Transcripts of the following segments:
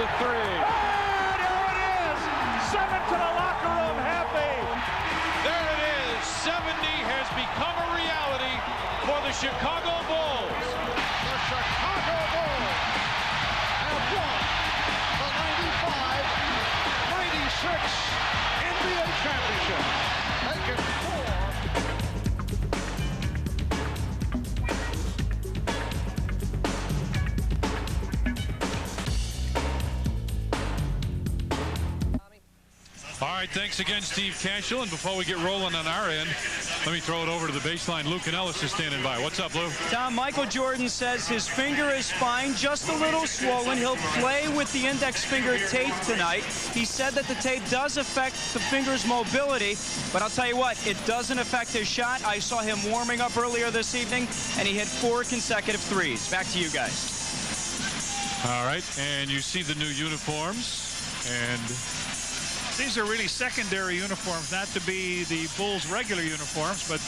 the three. And there it is! 7 to the locker room, happy! There it is. 70 has become a reality for the Chicago Bulls. The Chicago Bulls have won the 95-96 NBA championship. Taking 4. All right, thanks again, Steve Cashel. And before we get rolling on our end, let me throw it over to the baseline. Lou Canellis is standing by. What's up, Lou? Tom, Michael Jordan says his finger is fine, just a little swollen. He'll play with the index finger tape tonight. He said that the tape does affect the finger's mobility, but I'll tell you what, it doesn't affect his shot. I saw him warming up earlier this evening, and he hit 4 consecutive threes. Back to you guys. All right, and you see the new uniforms, and These are really secondary uniforms, not to be the Bulls' regular uniforms, but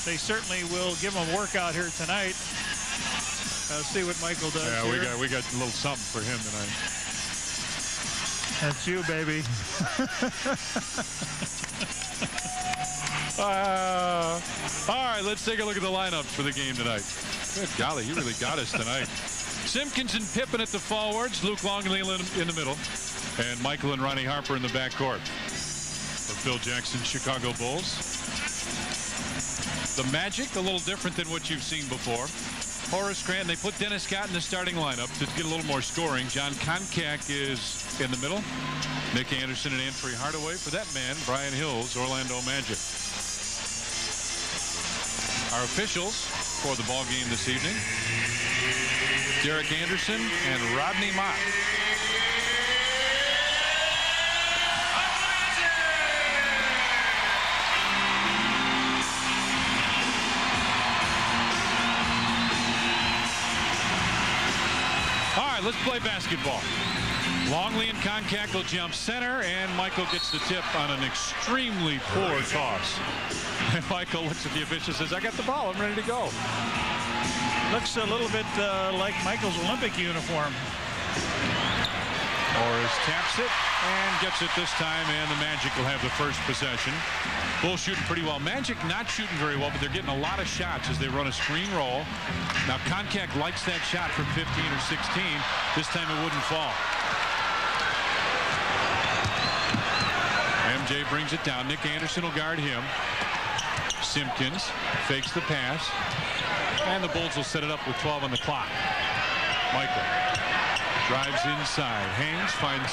they certainly will give them a workout here tonight. See what Michael does. yeah, here. we got a little something for him tonight. That's you, baby. All right, let's take a look at the lineups for the game tonight. Good golly, he really got us tonight. Simpkins and Pippen at the forwards, Luke Longley in the middle, and Michael and Ronnie Harper in the backcourt. For Phil Jackson's Chicago Bulls. The Magic, a little different than what you've seen before. Horace Grant, they put Dennis Scott in the starting lineup to get a little more scoring. John Koncak is in the middle. Nick Anderson and Anthony Hardaway. For that man, Brian Hill's Orlando Magic. Our officials for the ball game this evening: Derek Anderson and Rodney Mott. All right, let's play basketball. Longley and Koncak will jump center, and Michael gets the tip on an extremely poor toss. And Michael looks at the official and says, I got the ball, I'm ready to go. Looks a little bit like Michael's Olympic uniform. Horace taps it and gets it this time, and the Magic will have the first possession. Bulls shooting pretty well. Magic not shooting very well, but they're getting a lot of shots as they run a screen roll. Now Koncak likes that shot from 15 or 16. This time it wouldn't fall. MJ brings it down. Nick Anderson will guard him. Simpkins fakes the pass, and the Bulls will set it up with 12 on the clock. Michael drives inside, hangs, finds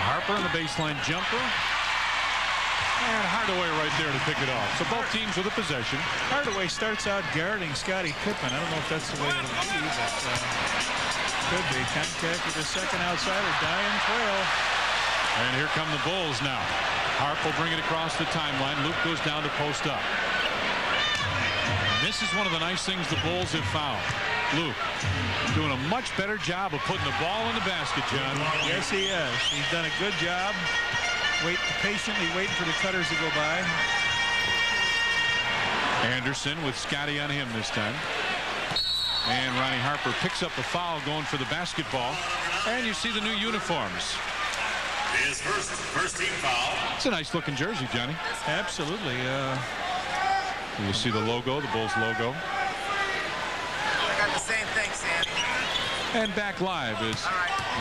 Harper on the baseline jumper, and Hardaway right there to pick it off. So both teams with a possession. Hardaway starts out guarding Scottie Pippen. I don't know if that's the way it'll be, but could be. Koncak with his second outsider, dying trail. And here come the Bulls now. Harp will bring it across the timeline. Luke goes down to post up. And this is one of the nice things the Bulls have found. Luke doing a much better job of putting the ball in the basket, John. Yes, he is. He's done a good job. Patiently waiting for the cutters to go by. Anderson with Scotty on him this time. And Ronnie Harper picks up the foul going for the basketball. And you see the new uniforms. His first team foul. It's a nice looking jersey, Johnny. Absolutely. You see the logo, the Bulls logo. I got the same thing, Sandy. And back live is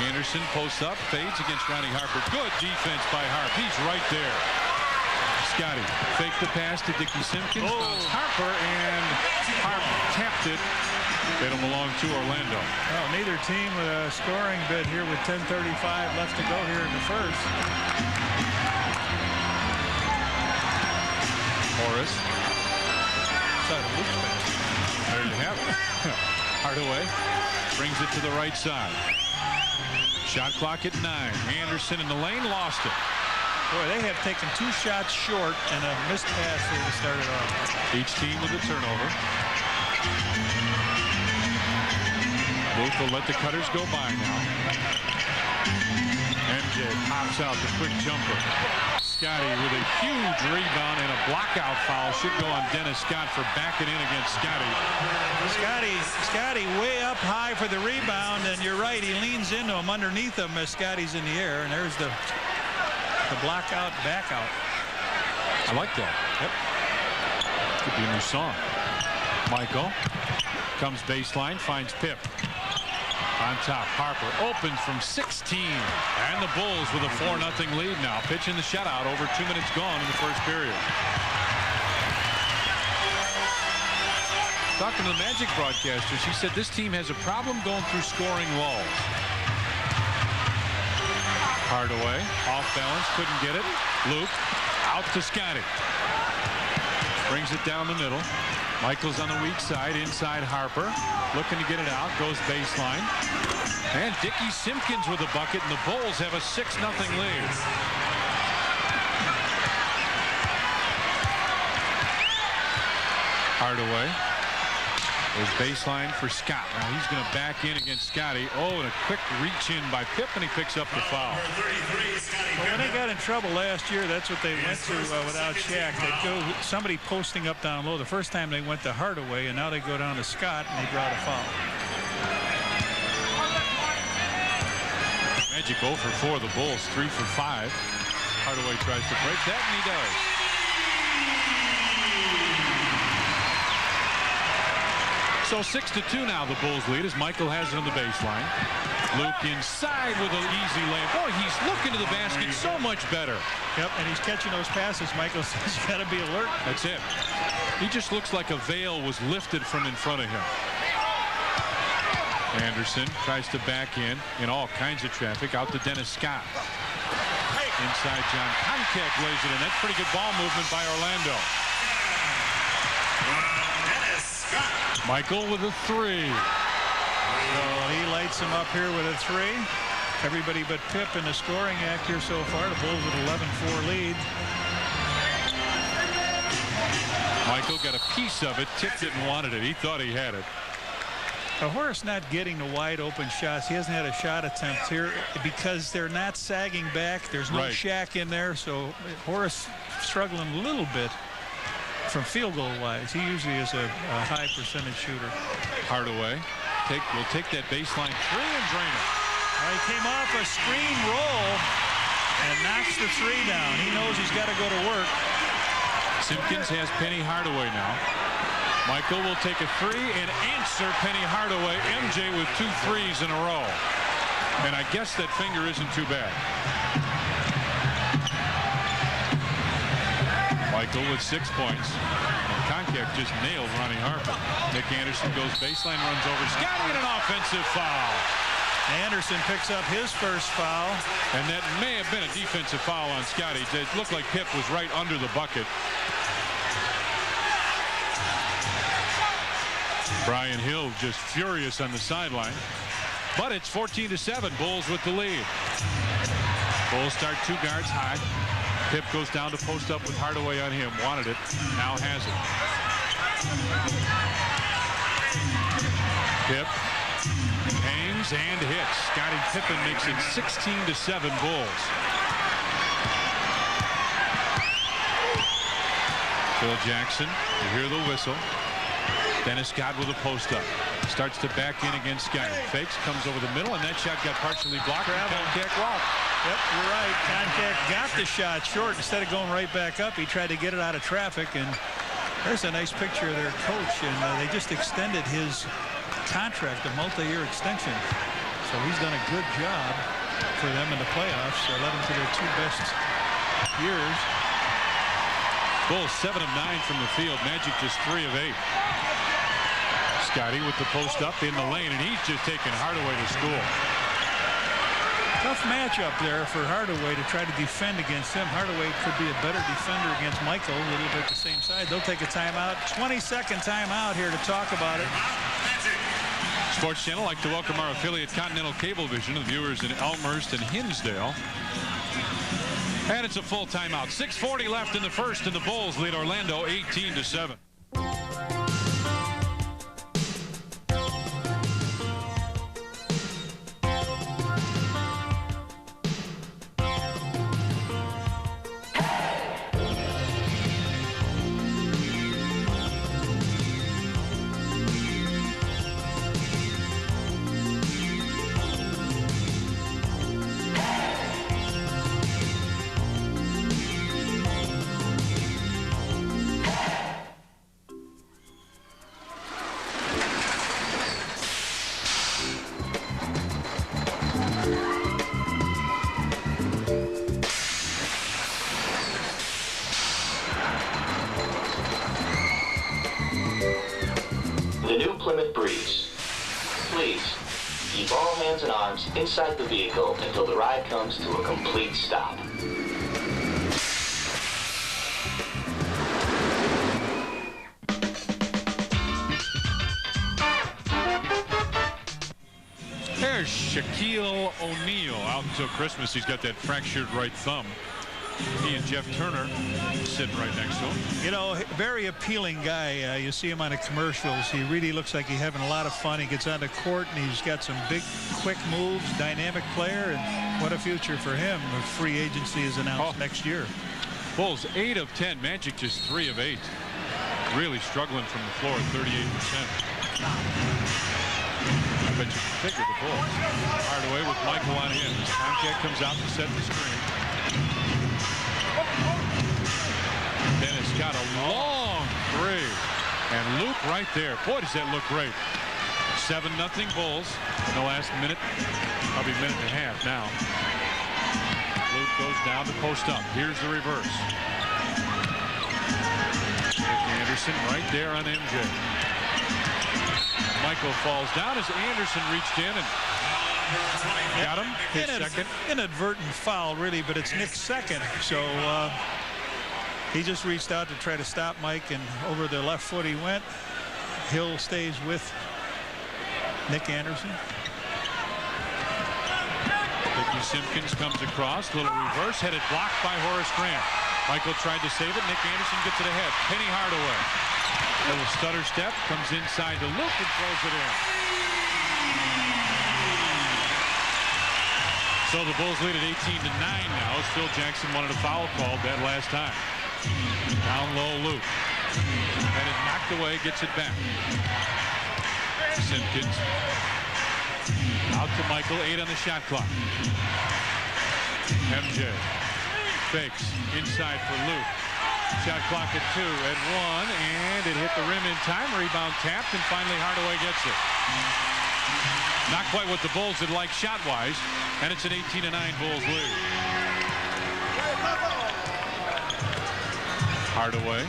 Anderson posts up, fades against Ronnie Harper. Good defense by Harp. He's right there. Scotty faked the pass to Dickie Simpkins. Bounce Harper, and Harp tapped it. It'll belong to Orlando. Well, neither team with a scoring bid here with 10:35 left to go here in the first. Horace. There you have it. Hardaway brings it to the right side. Shot clock at 9. Anderson in the lane, lost it. Boy, they have taken 2 shots short and a missed pass here to start it off. Each team with a turnover. Luke will let the cutters go by now. MJ pops out the quick jumper. Scotty with a huge rebound and a blockout foul. Should go on Dennis Scott for backing in against Scotty. Scotty way up high for the rebound, and you're right, he leans into him underneath him as Scotty's in the air, and there's the blockout back out. I like that. Yep. Could be a new song. Michael comes baseline, finds Pip. On top, Harper opens from 16. And the Bulls with a 4-0 lead now. Pitching the shutout, over 2 minutes gone in the first period. Talking to the Magic broadcaster, she said this team has a problem going through scoring lulls. Hardaway, off balance, couldn't get it. Luke, out to Scotty. Brings it down the middle. Michael's on the weak side, inside Harper. Looking to get it out, goes baseline. And Dickie Simpkins with a bucket, and the Bulls have a 6-0 lead. Hardaway. There's baseline for Scott. Now he's going to back in against Scotty. Oh, and a quick reach in by Pip, and he picks up the foul. Well, when they got in trouble last year, that's what they went to without Shaq. They'd go somebody posting up down low. The first time they went to Hardaway, and now they go down to Scott, and they draw the foul. Magic 0 for 4. The Bulls 3 for 5. Hardaway tries to break that, and he does. So 6-2 now the Bulls lead as Michael has it on the baseline. Luke inside with an easy layup. Boy, he's looking to the basket so much better. Yep, and he's catching those passes. Michael says you got to be alert. That's it. He just looks like a veil was lifted from in front of him. Anderson tries to back in all kinds of traffic out to Dennis Scott. Inside John Koncak lays it in. That's pretty good ball movement by Orlando. Michael with a 3. So he lights him up here with a 3. Everybody but Pip in the scoring act here so far. The Bulls with 11-4 lead. Michael got a piece of it. Tip didn't want it. He thought he had it. Horace not getting the wide open shots. He hasn't had a shot attempt here because they're not sagging back. There's no Shaq in there, so Horace struggling a little bit from field goal wise. He usually is a high percentage shooter. Hardaway will take that baseline 3 and drain it. He came off a screen roll and knocks the 3 down. He knows he's got to go to work. Simpkins has Penny Hardaway now. Michael will take a 3 and answer Penny Hardaway. MJ with 2 threes in a row. And I guess that finger isn't too bad. Michael with 6 points. And Koncak just nailed Ronnie Harper. Nick Anderson goes baseline, runs over Scotty, and an offensive foul. Anderson picks up his first foul. And that may have been a defensive foul on Scotty. It looked like Pip was right under the bucket. Brian Hill just furious on the sideline. But it's 14-7. Bulls with the lead. Bulls start 2 guards high. Pip goes down to post up with Hardaway on him. Wanted it. Now has it. Pip hangs and hits. Scottie Pippen makes it 16-7 Bulls. Phil Jackson, you hear the whistle. Dennis Scott with a post up. Starts to back in against Scotty. Fakes, comes over the middle, and that shot got partially blocked. Koncak walked. Yep, you're right. Koncak got the shot short. Instead of going right back up, he tried to get it out of traffic. And there's a nice picture of their coach. And they just extended his contract, a multi-year extension. So he's done a good job for them in the playoffs. Led them to their 2 best years. Bulls 7 of 9 from the field. Magic just 3 of 8. Scotty with the post up in the lane, and he's just taking Hardaway to school. Tough matchup there for Hardaway to try to defend against him. Hardaway could be a better defender against Michael, a little bit the same side. They'll take a timeout, 20-second timeout here to talk about it. Sports Channel like to welcome our affiliate Continental Cablevision, the viewers in Elmhurst and Hinsdale. And it's a full timeout. 6:40 left in the first, and the Bulls lead Orlando 18-7. new Plymouth Breeze. Please, keep all hands and arms inside the vehicle until the ride comes to a complete stop. There's Shaquille O'Neal. Out until Christmas, he's got that fractured right thumb. He and Jeff Turner sitting right next to him. You know, very appealing guy. You see him on the commercials. He really looks like he's having a lot of fun. He gets on the court and he's got some big, quick moves, dynamic player, and what a future for him if free agency is announced next year. Bulls 8 of 10. Magic just 3 of 8. Really struggling from the floor at 38%. I bet you can figure the Bulls. Hardaway with Michael on in. Tomcat comes out to set the screen. Dennis got a long three. And Luke right there. Boy, does that look great. 7-0 Bulls in the last minute. Probably minute and a half now. Luke goes down to post up. Here's the reverse. Nick Anderson right there on MJ. Michael falls down as Anderson reached in and got him. His second. Inadvertent foul, really, but it's Nick's second. So he just reached out to try to stop Mike, and over the left foot he went. Hill stays with Nick Anderson. Ricky Simpkins comes across. Little reverse. Headed blocked by Horace Grant. Michael tried to save it. Nick Anderson gets it ahead. Penny Hardaway. Little stutter step, comes inside to Luke and throws it in. So the Bulls lead at 18-9 now. Phil Jackson wanted a foul called that last time. Down low, Luke. And it knocked away, gets it back. Simpkins. Out to Michael, 8 on the shot clock. MJ. Fakes, inside for Luke. Shot clock at 2 at 1, and it hit the rim in time. Rebound tapped, and finally Hardaway gets it. Not quite what the Bulls did like shot-wise, and it's an 18-9 Bulls lead. Hardaway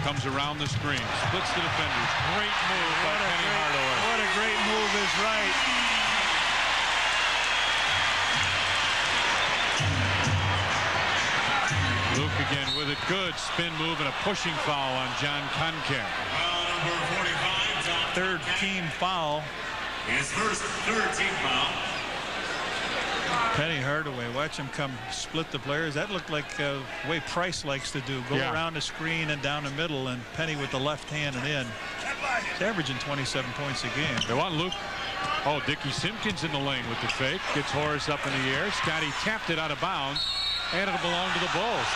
comes around the screen, splits the defenders. Great move by Penny Hardaway. What a great move is right. Luke again with it. Good spin move and a pushing foul on John Concat. Third team foul. His first third team foul. Penny Hardaway, watch him come split the players. That looked like the way Price likes to do. Go around the screen and down the middle, and Penny with the left hand and in. He's averaging 27 points a game. They want Luke. Oh, Dickie Simpkins in the lane with the fake. Gets Horace up in the air. Scotty tapped it out of bounds. And it'll belong to the Bulls.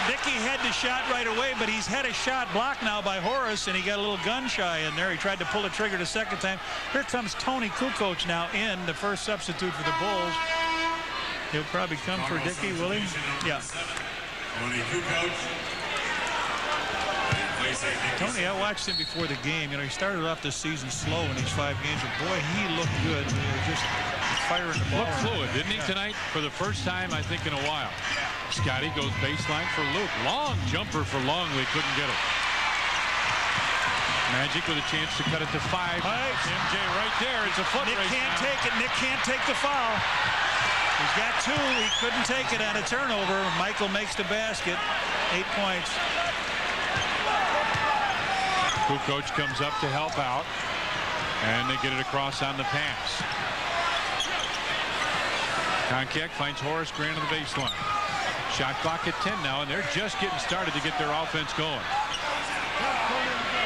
Dickey had the shot right away, but he's had a shot blocked now by Horace, and he got a little gun shy in there. He tried to pull the trigger the second time. Here comes Tony Kukoc now in, the first substitute for the Bulls. He'll probably come for Dickey, will he? Yeah. Tony Kukoc. Tony, I watched him before the game. You know, he started off this season slow in these 5 games, but boy, he looked good. He was just firing the ball. Looked fluid, didn't he, tonight? For the first time, I think, in a while. Scotty goes baseline for Luke. Long jumper for Longley. Couldn't get it. Magic with a chance to cut it to 5. MJ right there. It's a foot race. Nick can't take it. Nick can't take the foul. He's got 2. He couldn't take it on a turnover. Michael makes the basket. 8 points. Kukoc comes up to help out. And they get it across on the pass. Concat finds Horace Grant on the baseline. Shot clock at 10 now, and they're just getting started to get their offense going.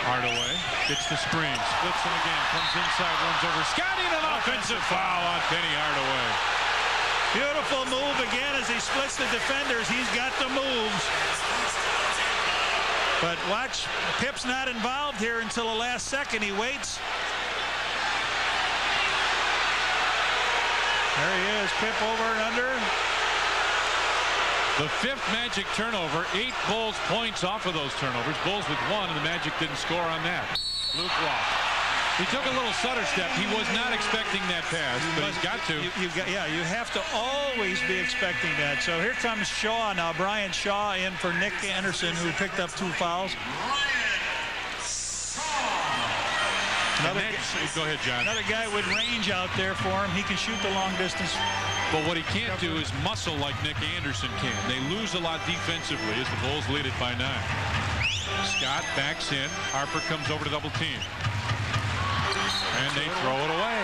Hardaway gets the screen, splits them again, comes inside, runs over Scotty, and an offensive foul on Penny Hardaway. Beautiful move again as he splits the defenders. He's got the moves. But watch, Pip's not involved here until the last second. He waits. There he is, Pip over and under. The 5th Magic turnover, 8 Bulls points off of those turnovers. Bulls with 1, and the Magic didn't score on that. Luke Walsh. He took a little stutter step. He was not expecting that pass, but he's got to. You have to always be expecting that. So here comes Shaw now. Brian Shaw in for Nick Anderson, who picked up 2 fouls. Go ahead, John. Another guy with range out there for him. He can shoot the long distance. But what he can't do is muscle like Nick Anderson can. They lose a lot defensively as the Bulls lead it by 9. Scott backs in. Harper comes over to double team. And they throw it away.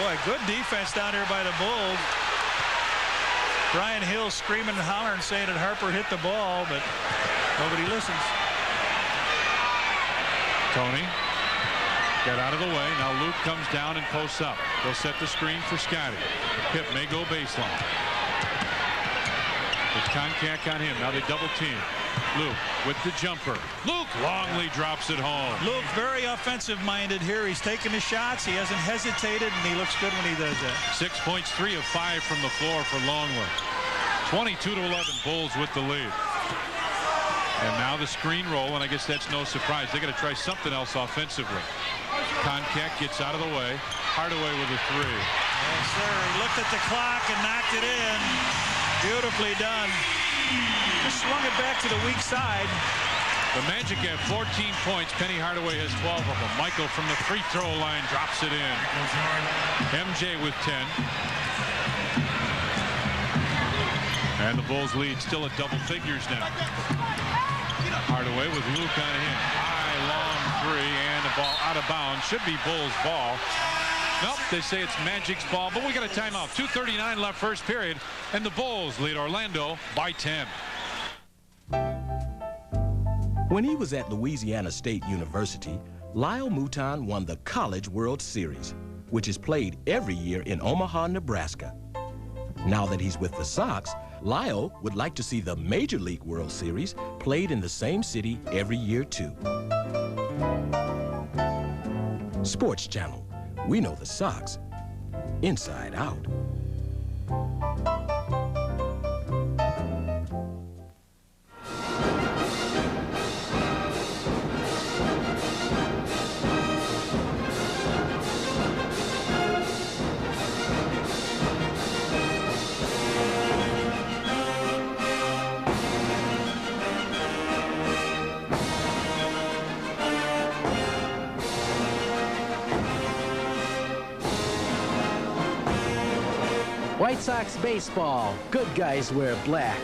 Boy, good defense down here by the Bulls. Brian Hill screaming and hollering, saying that Harper hit the ball, but nobody listens. Tony got out of the way. Now Luke comes down and posts up. They'll set the screen for Scotty. Pip may go baseline. It's Koncak on him. Now they double team. Luke with the jumper. Luke Longley drops it home. Luke very offensive minded here. He's taking the shots. He hasn't hesitated, and he looks good when he does that. 6 points, 3 of 5 from the floor for Longley. 22-11, Bulls with the lead. And now the screen roll, and I guess that's no surprise. They got to try something else offensively. Koncak gets out of the way. Hardaway with a 3. Yes, sir. He looked at the clock and knocked it in. Beautifully done. Just swung it back to the weak side. The Magic have 14 points. Penny Hardaway has 12 of them. Michael from the free throw line drops it in. MJ with 10. And the Bulls lead still at double figures now. Hardaway with Luke on him. High, long 3, and the ball out of bounds. Should be Bulls' ball. Nope, they say it's Magic's ball, but we got a timeout. 2:39 left first period, and the Bulls lead Orlando by 10. When he was at Louisiana State University, Lyle Mouton won the College World Series, which is played every year in Omaha, Nebraska. Now that he's with the Sox, Lyle would like to see the Major League World Series played in the same city every year, too. Sports Channel. We know the Sox inside out. White Sox baseball. Good guys wear black.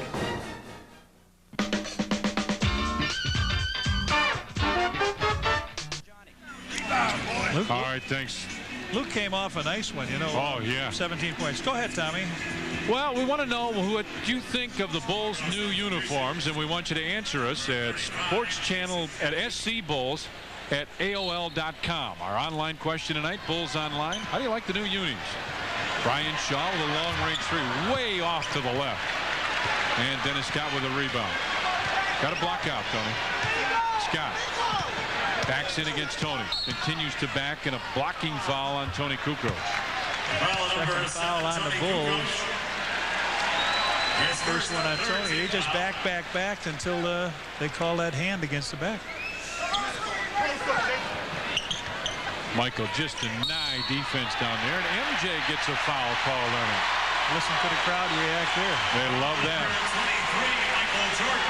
Luke, all right, thanks. Luke came off a nice one, you know. Oh, yeah. 17 points. Go ahead, Tommy. Well, we want to know what you think of the Bulls' new uniforms, and we want you to answer us at Sports Channel at SC Bulls at AOL.com. Our online question tonight, Bulls Online. How do you like the new unis? Brian Shaw with a long-range 3, way off to the left. And Dennis Scott with a rebound. Got a block out, Tony. Scott backs in against Tony. Continues to back, and a blocking foul on Tony Kukoc. Second foul on the Bulls. First one on Tony. He just backed until they call that hand against the back. Michael just denied defense down there, and MJ gets a foul called on him. Listen to the crowd react there. They love that. Michael Jordan.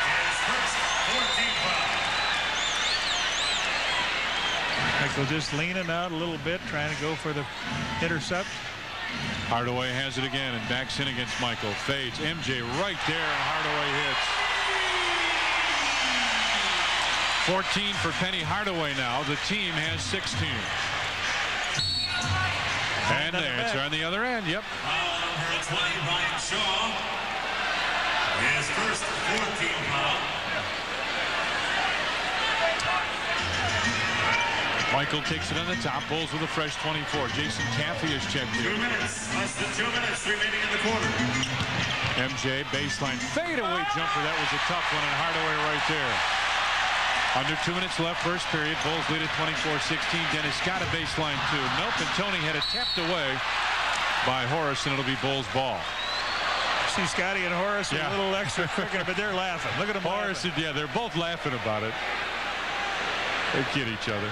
His first 14th foul. Michael just leaning out a little bit, trying to go for the intercept. Hardaway has it again and backs in against Michael. Fades. MJ right there, and Hardaway hits. 14 for Penny Hardaway now. The team has 16. And the answer on the other end. Yep. Number 20, Brian Shaw. His first 14th foul. Michael takes it on the top. Bulls with a fresh 24. Jason Caffey has checked in. 2 minutes. Less than 2 minutes remaining in the quarter. MJ baseline fadeaway jumper. That was a tough one, and Hardaway right there. Under 2 minutes left first period. Bulls lead at 24-16. Dennis Scott a baseline 2. Nope, and Tony had it tapped away by Horace, and it'll be Bulls ball. See Scotty and Horace a little extra quicker, but they're laughing. Look at them. Horace, yeah, they're both laughing about it. They kid each other.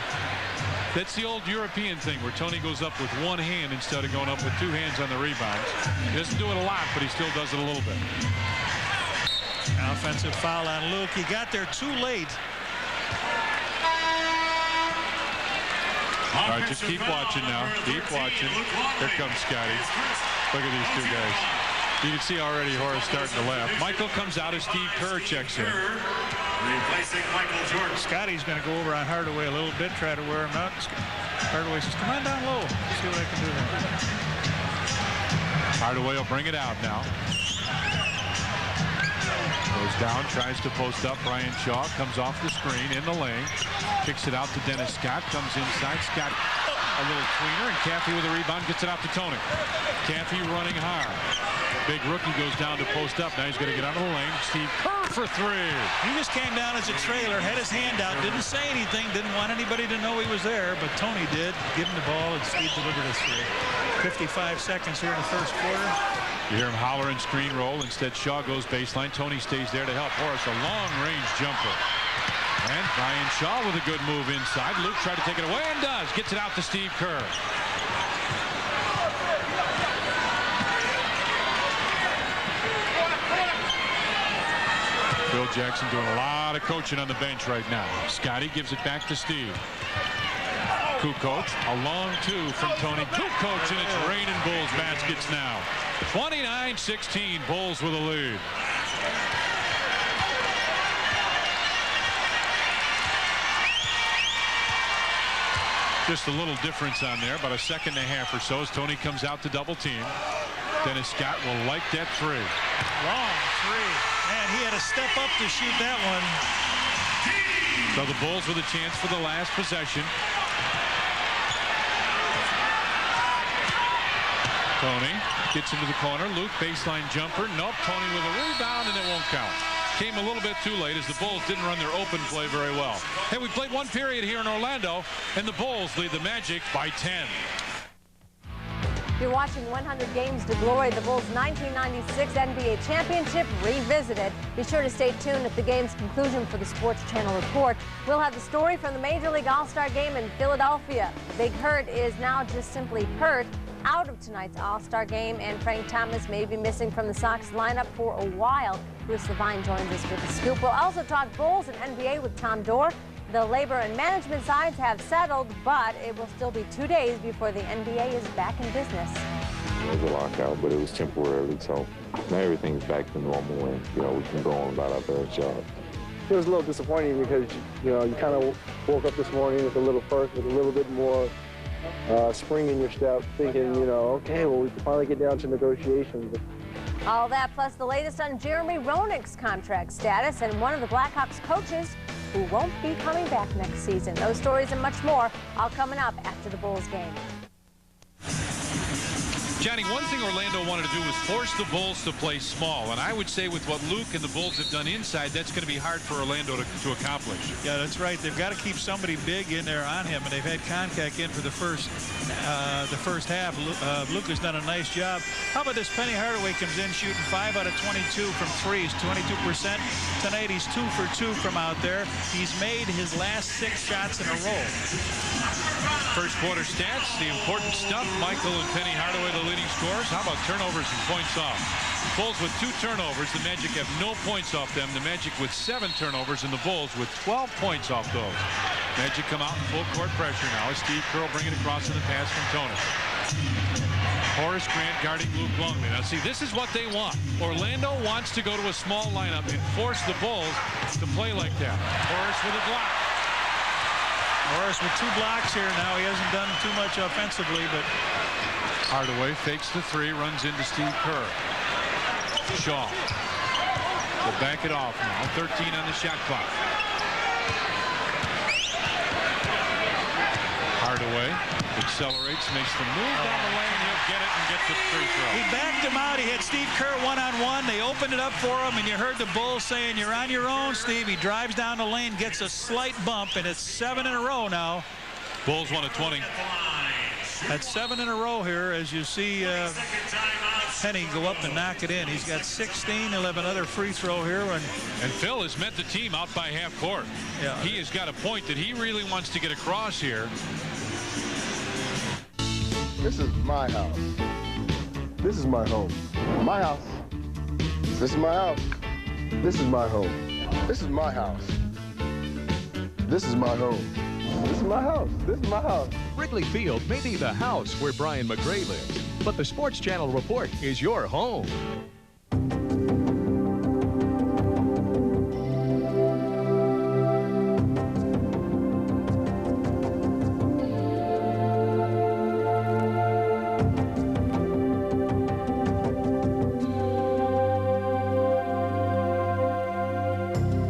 That's the old European thing where Tony goes up with one hand instead of going up with 2 hands on the rebounds. He doesn't do it a lot, but he still does it a little bit. An offensive foul on Luke. He got there too late. All right, just keep watching now. Keep watching. Here comes Scotty. Look at these two guys. You can see already Horace starting to laugh. Michael comes out as Steve Kerr checks in. Replacing Michael Jordan. Scotty's going to go over on Hardaway a little bit, try to wear him out. Hardaway says, come on down low. See what I can do there. Hardaway will bring it out now. Goes down, tries to post up. Brian Shaw comes off the screen in the lane. Kicks it out to Dennis Scott. Comes inside. Scott a little tweener, and Caffey with a rebound gets it out to Tony. Caffey running hard. Big rookie goes down to post up. Now he's going to get out of the lane. Steve Kerr for three. He just came down as a trailer, had his hand out, didn't say anything, didn't want anybody to know he was there, but Tony did. Give him the ball, and Steve delivered us through. 55 seconds here in the first quarter. You hear him holler and screen roll. Instead, Shaw goes baseline. Tony stays there to help Horace. A long-range jumper. And Brian Shaw with a good move inside. Luke tried to take it away and does. Gets it out to Steve Kerr. Phil Jackson doing a lot of coaching on the bench right now. Scotty gives it back to Steve. Kukoc, a long two from Tony Kukoc, and it's raining Bulls baskets now. 29-16, Bulls with a lead. Just a little difference on there, about a second and a half or so as Tony comes out to double team. Dennis Scott will like that three. Long three. Man, he had to step up to shoot that one. So the Bulls with a chance for the last possession. Tony gets into the corner. Luke baseline jumper. Nope. Tony with a rebound, and it won't count. Came a little bit too late as the Bulls didn't run their open play very well. Hey, we played one period here in Orlando, and the Bulls lead the Magic by 10. You're watching 100 Games to Glory, the Bulls' 1996 NBA Championship revisited. Be sure to stay tuned at the game's conclusion for the Sports Channel report. We'll have the story from the Major League All-Star Game in Philadelphia. Big Hurt is now just simply hurt out of tonight's All-Star Game, and Frank Thomas may be missing from the Sox lineup for a while. Bruce Levine joins us with the scoop. We'll also talk Bulls and NBA with Tom Dorr. The labor and management sides have settled, but it will still be 2 days before the NBA is back in business. It was a lockout, but it was temporary, so now everything's back to normal, and we can go on about our various jobs. It was a little disappointing because you kind of woke up this morning with a little bit more spring in your step, thinking okay, well, we can finally get down to negotiations. All that plus the latest on Jeremy Roenick's contract status and one of the Blackhawks coaches who won't be coming back next season. Those stories and much more all coming up after the Bulls game. Johnny, one thing Orlando wanted to do was force the Bulls to play small, and I would say with what Luke and the Bulls have done inside, that's going to be hard for Orlando to accomplish. Yeah, that's right. They've got to keep somebody big in there on him, and they've had Koncak in for the first half. Luke has done a nice job. How about this? Penny Hardaway comes in shooting 5 out of 22 from threes, 22%. Tonight he's 2 for 2 from out there. He's made his last 6 shots in a row. First quarter stats, the important stuff. Michael and Penny Hardaway, the leading scorers. How about turnovers and points off? Bulls with 2 turnovers. The Magic have no points off them. The Magic with 7 turnovers, and the Bulls with 12 points off those. Magic come out in full court pressure now as Steve Kerr bringing it across in the pass from Tony. Horace Grant guarding Luke Longley. Now see, this is what they want. Orlando wants to go to a small lineup and force the Bulls to play like that. Horace with a block. Horace with 2 blocks here now. He hasn't done too much offensively, but Hardaway fakes the 3, runs into Steve Kerr. Shaw will back it off now. 13 on the shot clock. Hardaway accelerates, makes the move down the lane. He'll get it and get the free throw. He backed him out. He had Steve Kerr one-on-one. They opened it up for him, and you heard the Bulls saying, "You're on your own, Steve." He drives down the lane, gets a slight bump, and it's 7 in a row now. Bulls won at 20. That's 7 in a row here as you see Penny go up and knock it in. He's got 16. He'll have another free throw here. And Phil has met the team out by half court. Yeah. He has got a point that he really wants to get across here. This is my house. This is my home. My house. This is my house. This is my home. This is my house. This is my home. This is my house. This is my house. Wrigley Field may be the house where Brian McRae lives, but the Sports Channel Report is your home.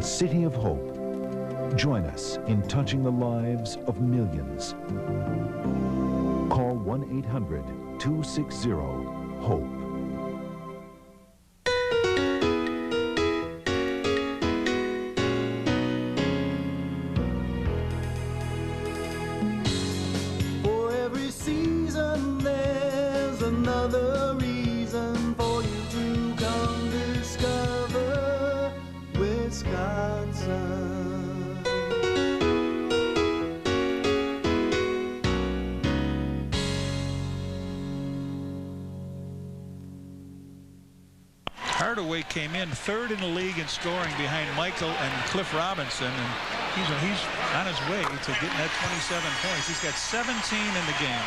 City of Hope. Join us in touching the lives of millions. Call 1-800-260-HOPE. For every season, there's another reason for you to come discover Wisconsin. Hardaway came in third in the league in scoring behind Michael and Cliff Robinson, and he's on his way to getting that 27 points. He's got 17 in the game.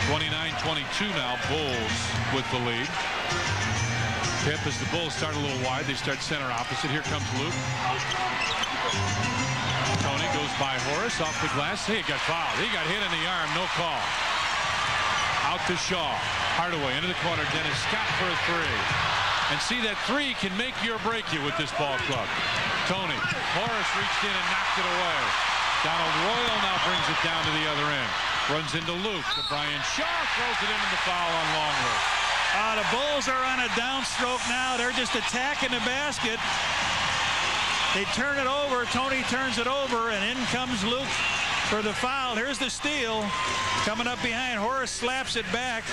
29-22 now, Bulls with the lead. Pip, as the Bulls start a little wide, they start center opposite. Here comes Luke. Tony goes by Horace off the glass. He got fouled. He got hit in the arm. No call. Out to Shaw. Hardaway into the corner. Dennis Scott for a three. And see, that three can make you or break you with this ball club. Tony. Horace reached in and knocked it away. Donald Royal now brings it down to the other end. Runs into Luke. To Brian Shaw. Throws it into the foul on Longley. The Bulls are on a downstroke now. They're just attacking the basket. They turn it over. Tony turns it over, and in comes Luke for the foul. Here's the steal. Coming up behind. Horace slaps it back.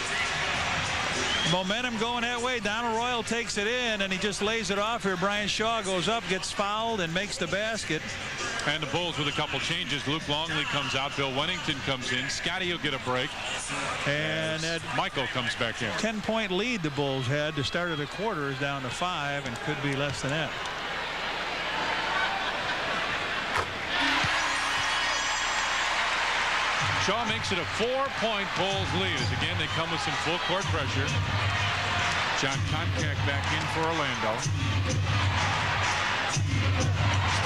Momentum going that way. Donald Royal takes it in, and he just lays it off here. Brian Shaw goes up, gets fouled, and makes the basket. And the Bulls with a couple changes. Luke Longley comes out. Bill Wennington comes in. Scotty will get a break. And Michael comes back in. 10-point lead the Bulls had to start of the quarter is down to 5 and could be less than that. Shaw makes it a 4-point Bulls lead as again they come with some full court pressure. John Koncak back in for Orlando.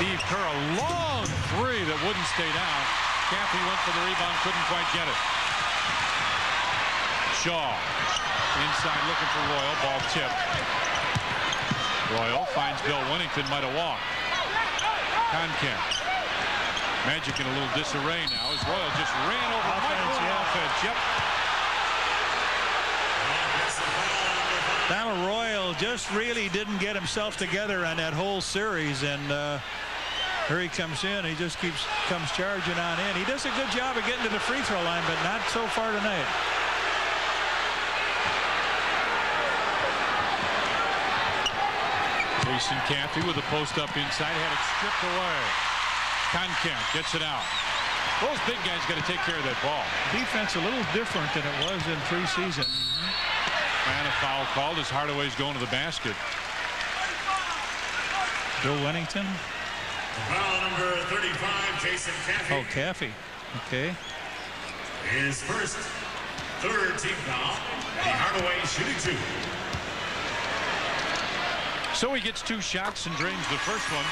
Steve Kerr, a long three that wouldn't stay down. Caffey went for the rebound, couldn't quite get it. Shaw inside looking for Royal, ball tipped. Royal finds Bill Wennington, might have walked. Koncak. Magic in a little disarray now as Royal just ran over offense. Yep. Donald Royal just really didn't get himself together on that whole series, and here he comes in. He just comes charging on in. He does a good job of getting to the free throw line, but not so far tonight. Jason Caffey with a post up inside, had it stripped away. Koncak gets it out. Those big guys got to take care of that ball. Defense a little different than it was in preseason. And a foul called as Hardaway's going to the basket. Bill Wennington. Foul number 35, Jason Caffey. Oh, Caffey. Okay. His first third team foul. And Hardaway shooting two. So he gets 2 shots and drains the first one.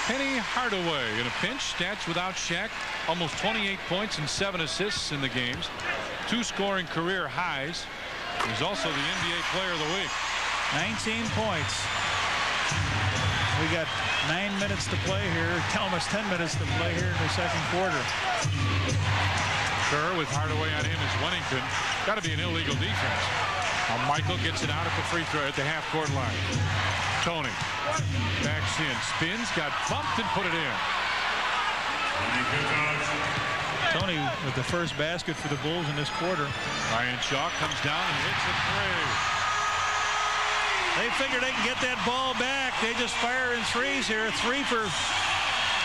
Penny Hardaway in a pinch. Stats without Shaq. Almost 28 points and 7 assists in the games. 2 scoring career highs. He's also the NBA Player of the Week. 19 points. We got 9 minutes to play here. Almost 10 minutes to play here in the second quarter. Kerr with Hardaway on him is Wennington. Got to be an illegal defense. Now Michael gets it out at the free throw at the half-court line. Tony backs in, spins, got bumped and put it in. Tony with the first basket for the Bulls in this quarter. Ryan Shaw comes down and hits a three. They figure they can get that ball back. They just fire in threes here. 3 for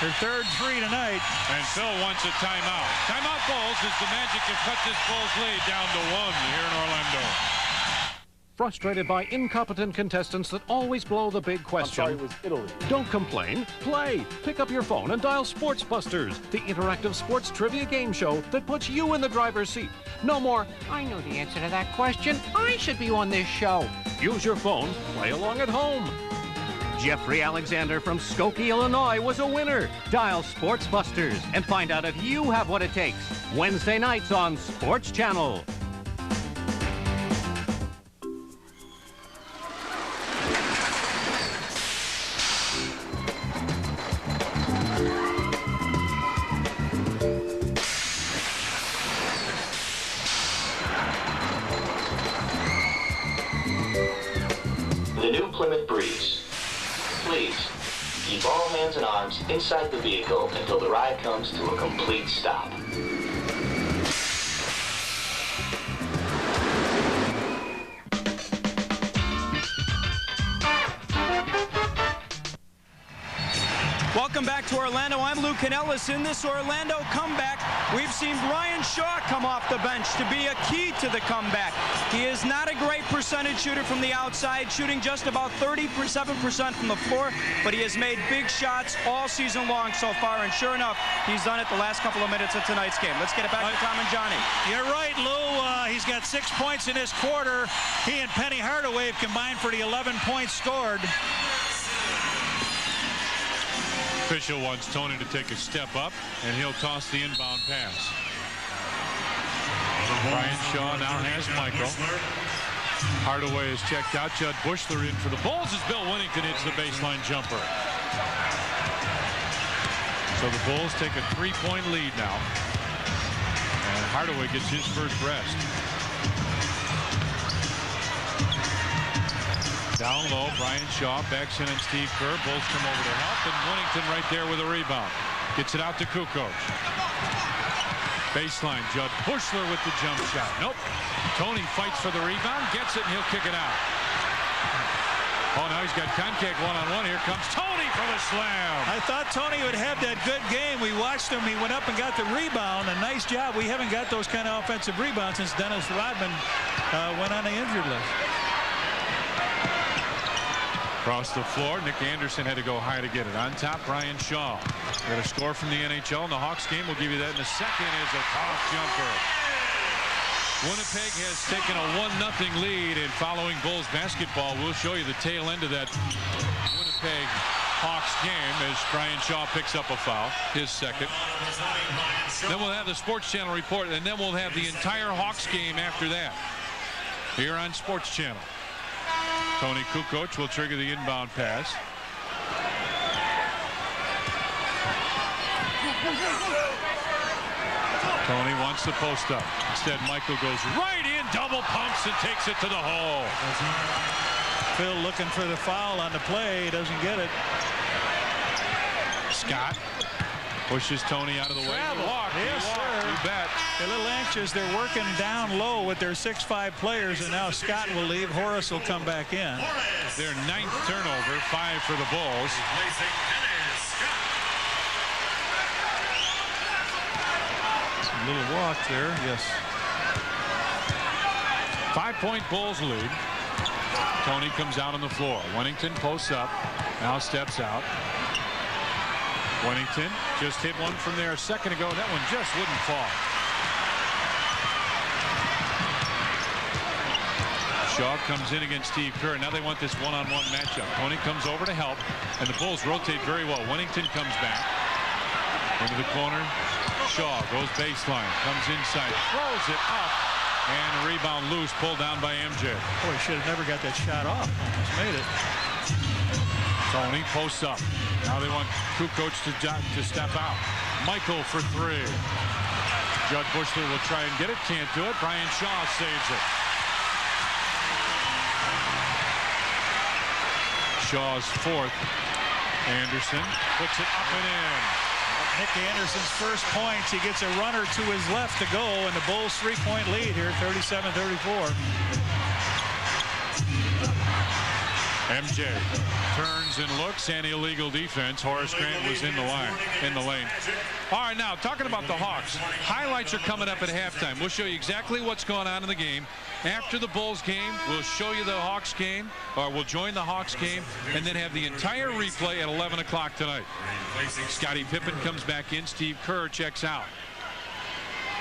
their third 3 tonight. And Phil wants a timeout. Timeout Bulls as the Magic have cut this Bulls lead down to 1 here in Orlando. frustrated by incompetent contestants that always blow the big question? I'm sorry, it was Italy. Don't complain. Play. Pick up your phone and dial Sports Busters, the interactive sports trivia game show that puts you in the driver's seat. No more, I know the answer to that question. I should be on this show. Use your phone. Play along at home. Jeffrey Alexander from Skokie, Illinois was a winner. Dial Sports Busters and find out if you have what it takes. Wednesday nights on Sports Channel. The new Plymouth Breeze. Please, keep all hands and arms inside the vehicle until the ride comes to a complete stop. Welcome back to Orlando. I'm Lou Canellis. In this Orlando comeback, we've seen Brian Shaw come off the bench to be a key to the comeback. He is not a great percentage shooter from the outside, shooting just about 37% from the floor, but he has made big shots all season long so far, and sure enough, he's done it the last couple of minutes of tonight's game. Let's get it back to Tom and Johnny. You're right, Lou. He's got 6 points in this quarter. He and Penny Hardaway have combined for the 11 points scored. Official wants Tony to take a step up, and he'll toss the inbound pass. Brian Shaw now has Michael. Hardaway is checked out. Judd Bushler in for the Bulls as Bill Winnington hits the baseline jumper. So the Bulls take a 3-point lead now. And Hardaway gets his first rest. Down low, Brian Shaw backs in on Steve Kerr. Bulls come over to help, and Winnington right there with a rebound. Gets it out to Kukoc. Baseline, Judd Bushler with the jump shot. Nope. Tony fights for the rebound, gets it, and he'll kick it out. Oh, now he's got contact one-on-one. Here comes Tony for the slam. I thought Tony would have that good game. We watched him. He went up and got the rebound. A nice job. We haven't got those kind of offensive rebounds since Dennis Rodman went on the injured list. Across the floor, Nick Anderson had to go high to get it. On top, Brian Shaw. Got a score from the NHL in the Hawks game. We'll give you that in a second. Is a tough jumper. Winnipeg has taken a 1-0 lead, and following Bulls basketball, we'll show you the tail end of that Winnipeg Hawks game as Brian Shaw picks up a foul, his second. Then we'll have the Sports Channel report, and then we'll have the entire Hawks game after that here on Sports Channel. Tony Kukoc will trigger the inbound pass. Tony wants the post up. Instead, Michael goes right in, double pumps, and takes it to the hole. Phil looking for the foul on the play. He doesn't get it. Scott pushes Tony out of the way. Yes, sir. You bet. They're a little anxious. They're working down low with their 6'5" players, and now Scott will leave. Horace will come back in. Their 9th turnover, 5 for the Bulls. A little walk there, yes. 5-point Bulls lead. Tony comes out on the floor. Winnington posts up, now steps out. Winnington just hit one from there a second ago. That one just wouldn't fall. Shaw comes in against Steve Kerr. Now they want this one-on-one matchup. Tony comes over to help, and the Bulls rotate very well. Winnington comes back into the corner. Shaw goes baseline, comes inside, throws it up, and a rebound loose, pulled down by MJ. Boy, should have never got that shot off. Almost made it. Tony posts up. Now they want Kukoc to step out. Michael for 3. Judd Bushler will try and get it. Can't do it. Brian Shaw saves it. Shaw's 4th. Anderson puts it up and in. Nick Anderson's first points. He gets a runner to his left to go, and the Bulls 3-point lead here, 37-34. MJ turns and looks, and illegal defense. Horace Grant was in the lane. All right, now talking about the Hawks, highlights are coming up at halftime. We'll show you exactly what's going on in the game. After the Bulls game, we'll show you the Hawks game, or we'll join the Hawks game, and then have the entire replay at 11 o'clock tonight. Scottie Pippen comes back in. Steve Kerr checks out.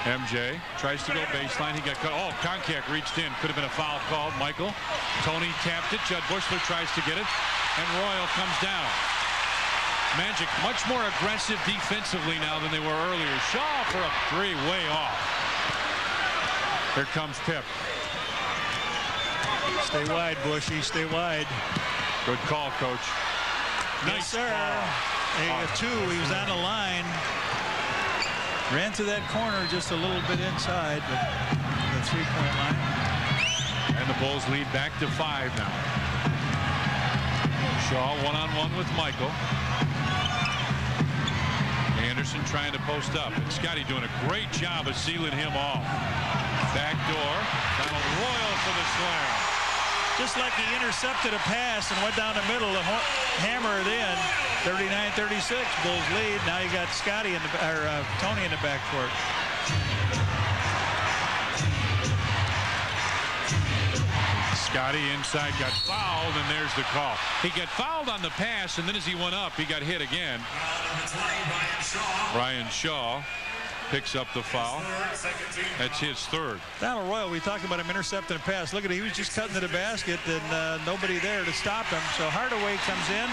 MJ tries to go baseline. He got cut. Oh, Koncak reached in. Could have been a foul called. Michael. Tony tapped it. Judd Bushler tries to get it. And Royal comes down. Magic much more aggressive defensively now than they were earlier. Shaw for a three, way off. Here comes Pip. Stay wide, Bushy. Stay wide. Good call, Coach. Nice, sir. Two. He was on the line. Ran to that corner just a little bit inside the three-point line. And the Bulls lead back to 5 now. Shaw one-on-one with Michael. Anderson trying to post up. And Scottie doing a great job of sealing him off. Back door. Donald Royal for the slam. Just like he intercepted a pass and went down the middle and hammered it in. 39-36, Bulls lead. Now you got Scottie in the Tony in the backcourt. Scottie inside got fouled, and there's the call. He got fouled on the pass, and then as he went up, he got hit again. Brian Shaw picks up the foul. That's his third. Donald Royal, we talked about him intercepting a pass. Look at it, he was just cutting to the basket and nobody there to stop him. So Hardaway comes in,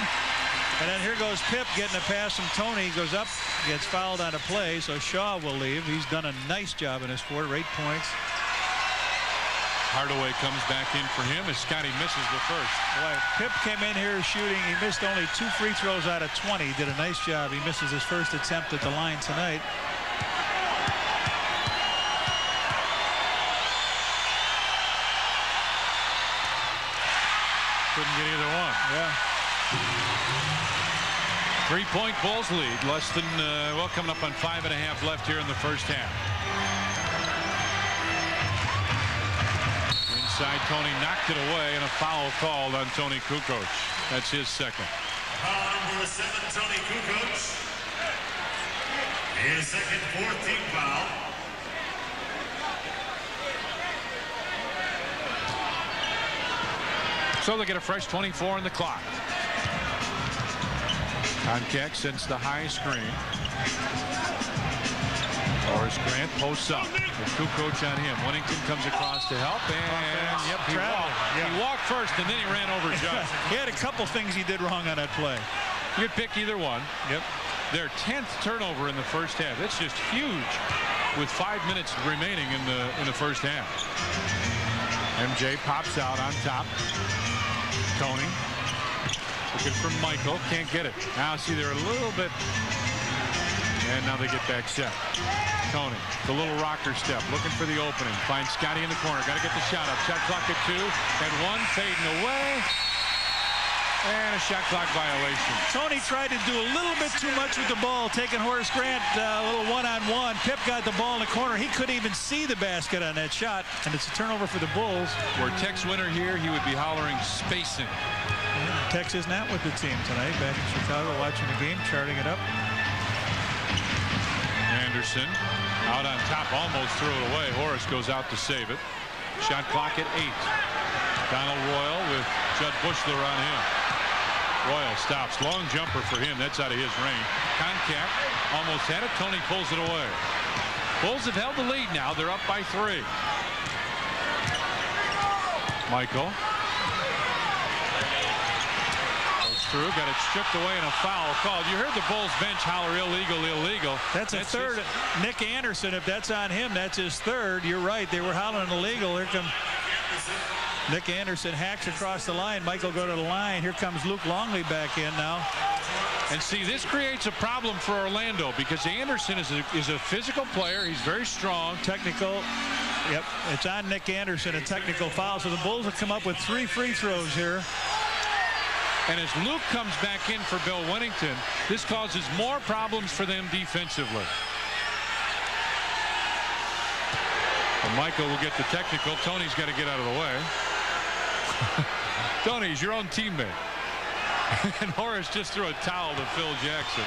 and then here goes Pip getting a pass from Tony. He goes up, gets fouled on a play, so Shaw will leave. He's done a nice job in his quarter, 8 points. Hardaway comes back in for him as Scottie misses the first. Boy, Pip came in here shooting. He missed only 2 free throws out of 20. He did a nice job. He misses his first attempt at the line tonight. Couldn't get either one. Yeah. 3-point Bulls lead. Less than, well, coming up on 5.5 left here in the first half. Inside, Tony knocked it away, and a foul called on Tony Kukoc. That's his second. Foul number 7, Tony Kukoc. His second 4th-team foul. So they get a fresh 24 on the clock. Koncak sends the high screen. Horace Grant posts up with Kukoc on him. Winnington comes across to help, and yep, he walked first, and then he ran over Judd. He had a couple things he did wrong on that play. You'd pick either one. Yep. Their 10th turnover in the first half. That's just huge with 5 minutes remaining in the first half. MJ pops out on top. Tony looking for Michael, can't get it. Now see, they're a little bit, and now they get back set. Tony, the little rocker step, looking for the opening. Finds Scottie in the corner. Got to get the shot up. Shot clock at 2. And 1 fading away. And a shot clock violation. Tony tried to do a little bit too much with the ball, taking Horace Grant a little one-on-one. Pip got the ball in the corner. He couldn't even see the basket on that shot, and it's a turnover for the Bulls. Were Tex Winter here, he would be hollering spacing. Tex is not with the team tonight, back in Chicago, watching the game, charting it up. Anderson out on top, almost threw it away. Horace goes out to save it. Shot clock at 8. Donald Royal with Judd Bushler on him. Royal stops. Long jumper for him. That's out of his range. Koncak almost had it. Tony pulls it away. Bulls have held the lead now. They're up by 3. Michael goes through. Got it stripped away and a foul called. You heard the Bulls bench holler illegal, illegal. That's a third. Nick Anderson, if that's on him, that's his third. You're right. They were hollering illegal. Here comes Nick Anderson, hacks across the line. Michael go to the line. Here comes Luke Longley back in now. And see, this creates a problem for Orlando because Anderson is a physical player. He's very strong. Technical. Yep, it's on Nick Anderson, a technical foul. So the Bulls have come up with 3 free throws here. And as Luke comes back in for Bill Winnington, this causes more problems for them defensively. Well, Michael will get the technical. Tony's got to get out of the way. Tony's your own teammate. And Horace just threw a towel to Phil Jackson.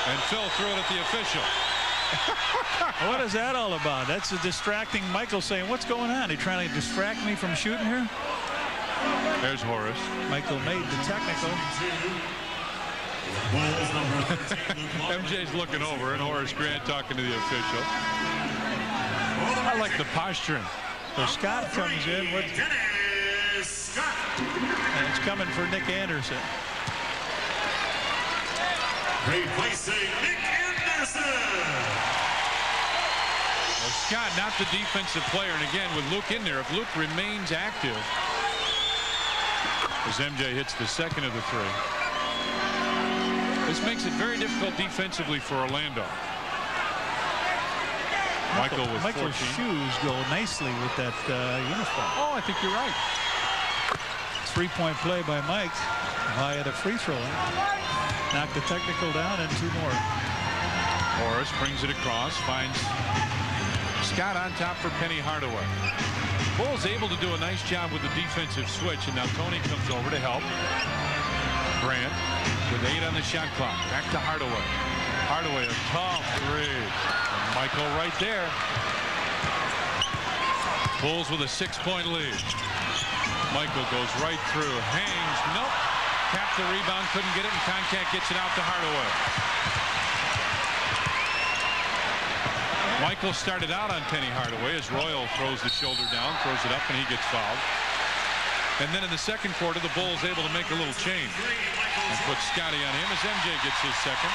And Phil threw it at the official. What is that all about? That's a distracting Michael saying, what's going on? He trying to distract me from shooting here? There's Horace. Michael made the technical. MJ's looking over, and Horace Grant talking to the official. I like the posturing. So Scott comes in with, and it's coming for Nick Anderson. Replacing Nick Anderson. Well, Scott, not the defensive player, and again, with Luke in there, if Luke remains active, as MJ hits the second of the three, this makes it very difficult defensively for Orlando. Michael with Michael's 14. shoes go nicely with that uniform. Oh, I think you're right. 3-point play by Mike via the free throw. Knocked the technical down and 2 more. Horace brings it across, finds Scott on top for Penny Hardaway. Bulls able to do a nice job with the defensive switch, and now Tony comes over to help. Grant with 8 on the shot clock. Back to Hardaway. Hardaway, a tough three. And Michael right there. Bulls with a 6-point lead. Michael goes right through, hangs, nope. Tapped the rebound, couldn't get it, and Concat gets it out to Hardaway. Michael started out on Penny Hardaway as Royal throws the shoulder down, throws it up, and he gets fouled. And then in the second quarter, the Bulls able to make a little change and put Scotty on him as MJ gets his second.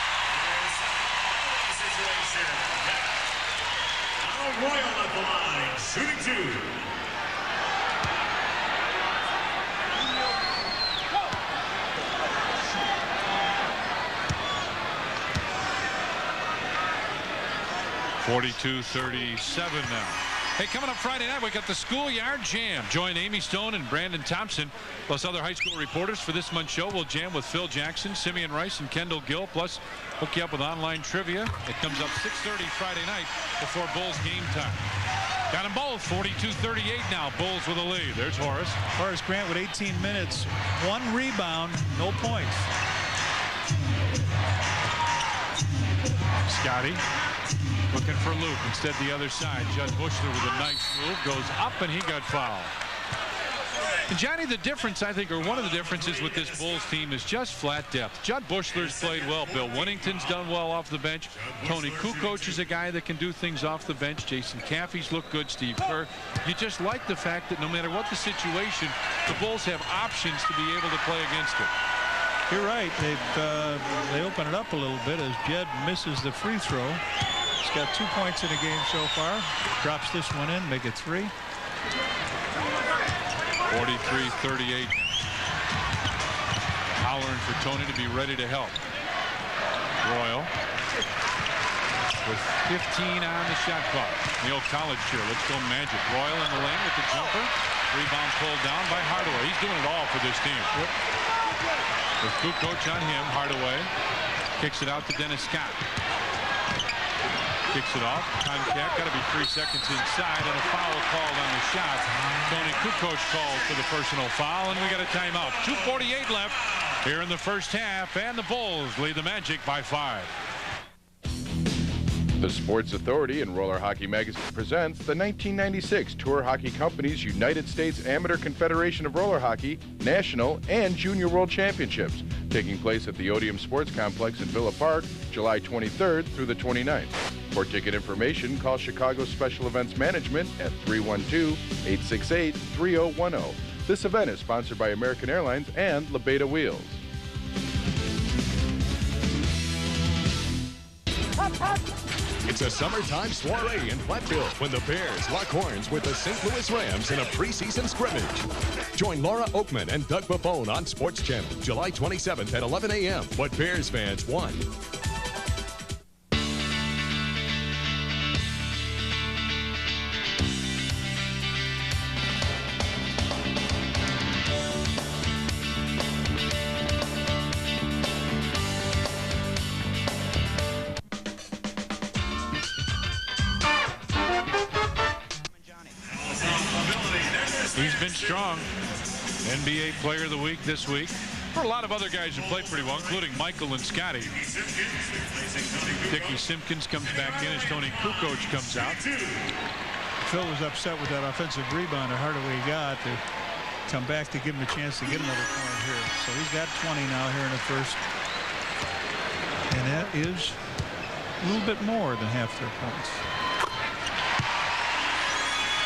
Now Royal at the line, shooting 2. .42-37 now. Hey, coming up Friday night, we got the Schoolyard Jam. Join Amy Stone and Brandon Thompson, plus other high school reporters for this month's show. We'll jam with Phil Jackson, Simeon Rice, and Kendall Gill, plus hook you up with online trivia. It comes up 6:30 Friday night before Bulls game time. Got them both, 42-38 now. Bulls with a lead. There's Horace. Horace Grant with 18 minutes, 1 rebound, no points. Scotty looking for Luke. Instead, the other side. Judd Bushler with a nice move. Goes up, and he got fouled. And Johnny, the difference, I think, or one of the differences with this Bulls team is just flat depth. Judd Bushler's played well. Bill Winnington's done well off the bench. Tony Kukoc is a guy that can do things off the bench. Jason Caffey's looked good. Steve Kerr. You just like the fact that no matter what the situation, the Bulls have options to be able to play against it. You're right. They open it up a little bit as Jed misses the free throw. He's got 2 points in the game so far. Drops this one in, make it 3. 43-38. Hollering for Tony to be ready to help. Royal with 15 on the shot clock. The old college cheer. Let's go Magic. Royal in the lane with the jumper. Rebound pulled down by Hardaway. He's doing it all for this team. With Kukoc on him, Hardaway kicks it out to Dennis Scott. Kicks it off. Concat got to be 3 seconds inside, and a foul called on the shot. Tony Kukoc called for the personal foul, and we got a timeout. 2:48 left here in the first half, and the Bulls lead the Magic by 5. The Sports Authority and Roller Hockey Magazine presents the 1996 Tour Hockey Company's United States Amateur Confederation of Roller Hockey National and Junior World Championships, taking place at the Odeum Sports Complex in Villa Park, July 23rd through the 29th. For ticket information, call Chicago Special Events Management at 312-868-3010. This event is sponsored by American Airlines and LaBeta Wheels. It's a summertime soiree in Platteville when the Bears lock horns with the St. Louis Rams in a preseason scrimmage. Join Laura Oakman and Doug Buffone on Sports Channel July 27th at 11 a.m. What Bears fans want. He's been strong. NBA Player of the Week this week. For a lot of other guys who played pretty well, including Michael and Scotty. Dickie Simpkins comes back in as Tony Kukoc comes out. Phil was upset with that offensive rebound that Hardaway got to come back to give him a chance to get another point here. So he's got 20 now here in the first. And that is a little bit more than half their points.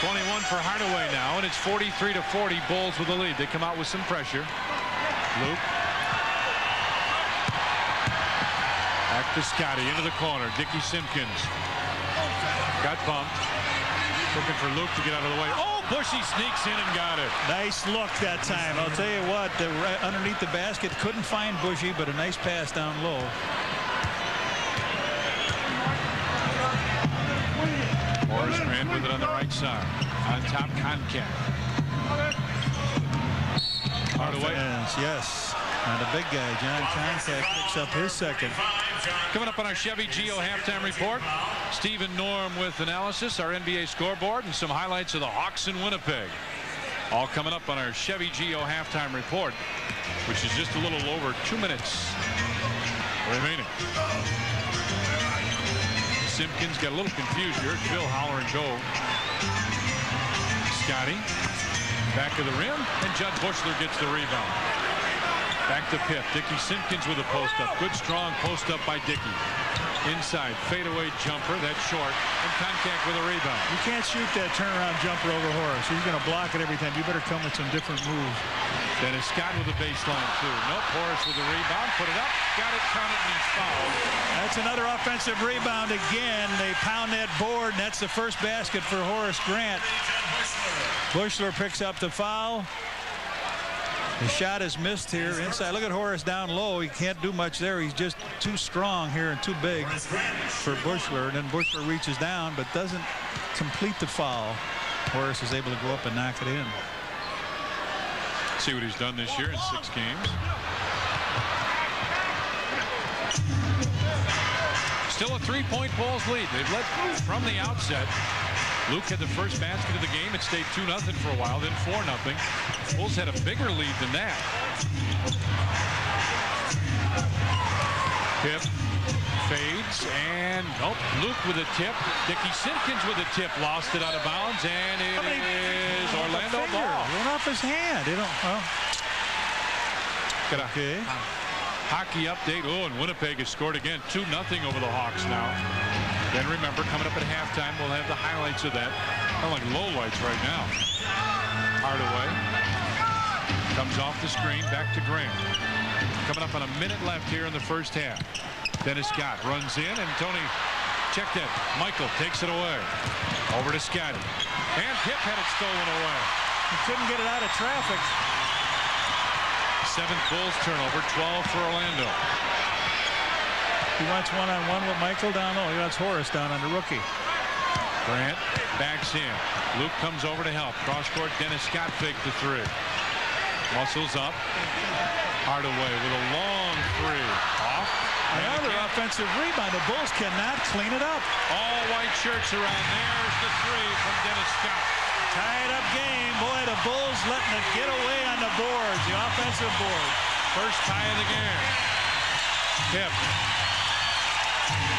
21 for Hardaway now, and it's 43-40. Bulls with the lead. They come out with some pressure. Luke. Back to Scotty into the corner. Dickie Simpkins got bumped. Looking for Luke to get out of the way. Oh, Bushy sneaks in and got it. Nice look that time. I'll tell you what, underneath the basket, couldn't find Bushy, but a nice pass down low. Horace Grant with it on the right side. On top, Concat. Hardaway. Yes. And the big guy, John Concat, picks up his second. Coming up on our Chevy Geo halftime report, Stephen Norm with analysis, our NBA scoreboard, and some highlights of the Hawks in Winnipeg. All coming up on our Chevy Geo halftime report, which is just a little over 2 minutes remaining. Simpkins got a little confused here. Phil hollering go. Scotty, back of the rim, and Judd Bushler gets the rebound. Back to Pip. Dickie Simpkins with a post-up. Good, strong post-up by Dickie. Inside, fadeaway jumper. That's short. And Concat with a rebound. You can't shoot that turnaround jumper over Horace. He's going to block it every time. You better come with some different moves. Dennis Scott with a baseline, too. Nope, Horace with a rebound. Put it up. Got it counted, and he's fouled. That's another offensive rebound again. They pound that board, and that's the first basket for Horace Grant. Bushler picks up the foul. The shot is missed here inside. Look at Horace down low. He can't do much there. He's just too strong here and too big for Bushler. And then Bushler reaches down but doesn't complete the foul. Horace is able to go up and knock it in. See what he's done this year in 6 games. Still a 3-point Bulls lead. They've led from the outset. Luke had the first basket of the game. It stayed 2-0 for a while, then 4-0. Bulls had a bigger lead than that. Tip fades, and nope. Luke with a tip. Dickie Simpkins with a tip. Lost it out of bounds, and it is Orlando ball. Went off his hand. They don't. Well. Got a hockey update. Oh, and Winnipeg has scored again. 2-0 over the Hawks now. Then remember, coming up at halftime, we'll have the highlights of that. Kind of like lowlights right now. Hardaway comes off the screen, back to Grant. Coming up on a minute left here in the first half. Dennis Scott runs in, and Tony, check that. Michael takes it away. Over to Scotty. And Pip had it stolen away. He couldn't get it out of traffic. 7th Bulls turnover, 12 for Orlando. He wants one-on-one with Michael down low. He wants Horace down on the rookie. Grant backs in. Luke comes over to help. Cross court, Dennis Scott faked the 3. Muscles up. Hardaway with a long 3. Off. Another offensive rebound. The Bulls cannot clean it up. All white shirts around. There's the 3 from Dennis Scott. Tied up game. Boy, the Bulls letting it get away on the boards. The offensive board. First tie of the game. Pip.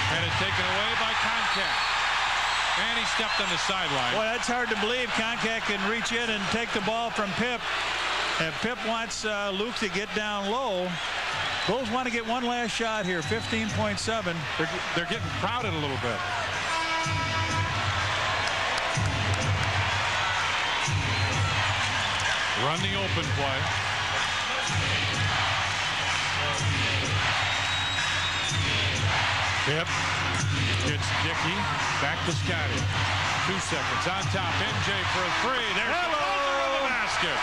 Had it taken away by Concat. And he stepped on the sideline. Boy, that's hard to believe. Concat can reach in and take the ball from Pip. And Pip wants Luke to get down low. Bulls want to get one last shot here. 15.7. They're getting crowded a little bit. Run the open play. Pip gets Dickie. Back to Scotty. 2 seconds on top. MJ for a 3. There's the basket.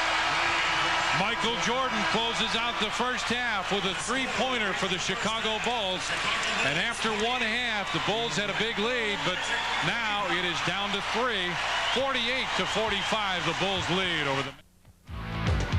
Michael Jordan closes out the first half with a 3-pointer for the Chicago Bulls. And after 1 half, the Bulls had a big lead, but now it is down to 3. 48-45, the Bulls lead over the...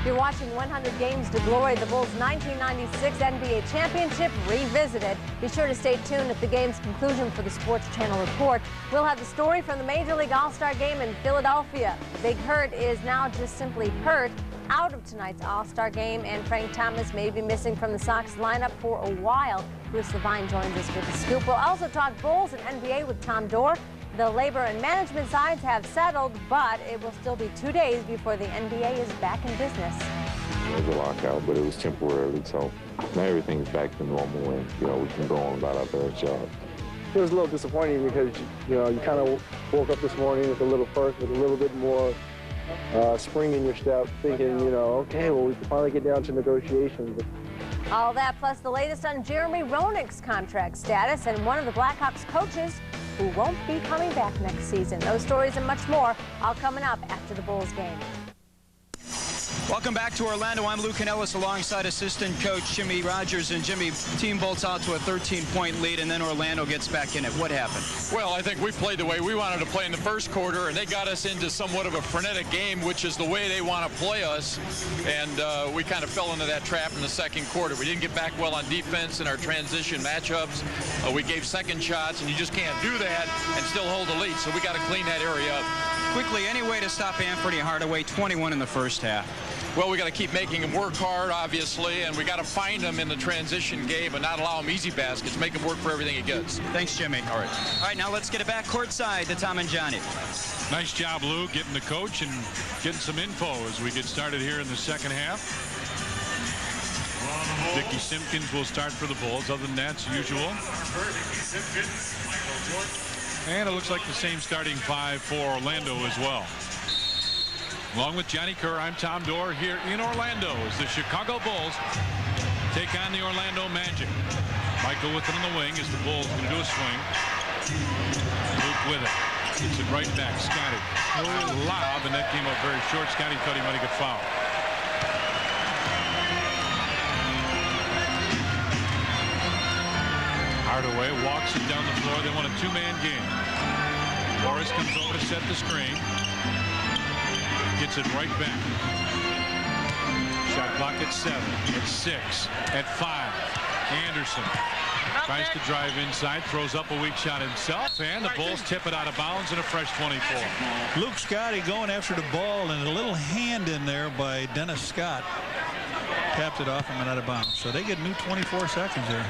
You're watching 100 Games to Glory, the Bulls' 1996 NBA Championship revisited. Be sure to stay tuned at the game's conclusion for the Sports Channel report. We'll have the story from the Major League All-Star Game in Philadelphia. Big Hurt is now just simply hurt. out of tonight's All-Star game, and Frank Thomas may be missing from the Sox lineup for a while. Bruce Levine joins us with the scoop. We'll also talk Bulls and NBA with Tom Dorr. The labor and management sides have settled, but it will still be 2 days before the NBA is back in business. It was a lockout, but it was temporarily, so now everything's back to normal and, we can go on about our various jobs. It was a little disappointing because, you kind of woke up this morning with a little bit more spring in your step, thinking, okay, well, we can finally get down to negotiations. All that plus the latest on Jeremy Roenick's contract status and one of the Blackhawks coaches who won't be coming back next season. Those stories and much more all coming up after the Bulls game. Welcome back to Orlando. I'm Lou Canellis alongside assistant coach Jimmy Rogers. And Jimmy, team bolts out to a 13-point lead, and then Orlando gets back in it. What happened? Well, I think we played the way we wanted to play in the first quarter, and they got us into somewhat of a frenetic game, which is the way they want to play us. And we kind of fell into that trap in the second quarter. We didn't get back well on defense in our transition matchups. We gave second shots, and you just can't do that and still hold the lead. So we got to clean that area up. Quickly, any way to stop Anthony Hardaway? 21 in the first half. Well, we got to keep making him work hard, obviously, and we got to find him in the transition game and not allow him easy baskets. Make him work for everything he gets. Thanks, Jimmy. All right. All right, now let's get it back courtside to Tom and Johnny. Nice job, Lou, getting the coach and getting some info as we get started here in the second half. Dickie Simpkins will start for the Bulls. Other than that, as usual. And it looks like the same starting five for Orlando as well. Along with Johnny Kerr, I'm Tom Dorr here in Orlando as the Chicago Bulls take on the Orlando Magic. Michael with it on the wing as the Bulls going to do a swing. Luke with it. Gets it right back. Scotty. Lob, and that came up very short. Scotty thought he might have got fouled. Hardaway walks it down the floor. They want a two-man game. Morris comes over to set the screen. Gets it right back. Shot clock at 7, at 6, at 5. Anderson tries to drive inside, throws up a weak shot himself, and the Bulls tip it out of bounds in a fresh 24. Luke Scotty going after the ball, and a little hand in there by Dennis Scott tapped it off him and out of bounds. So they get new 24 seconds there.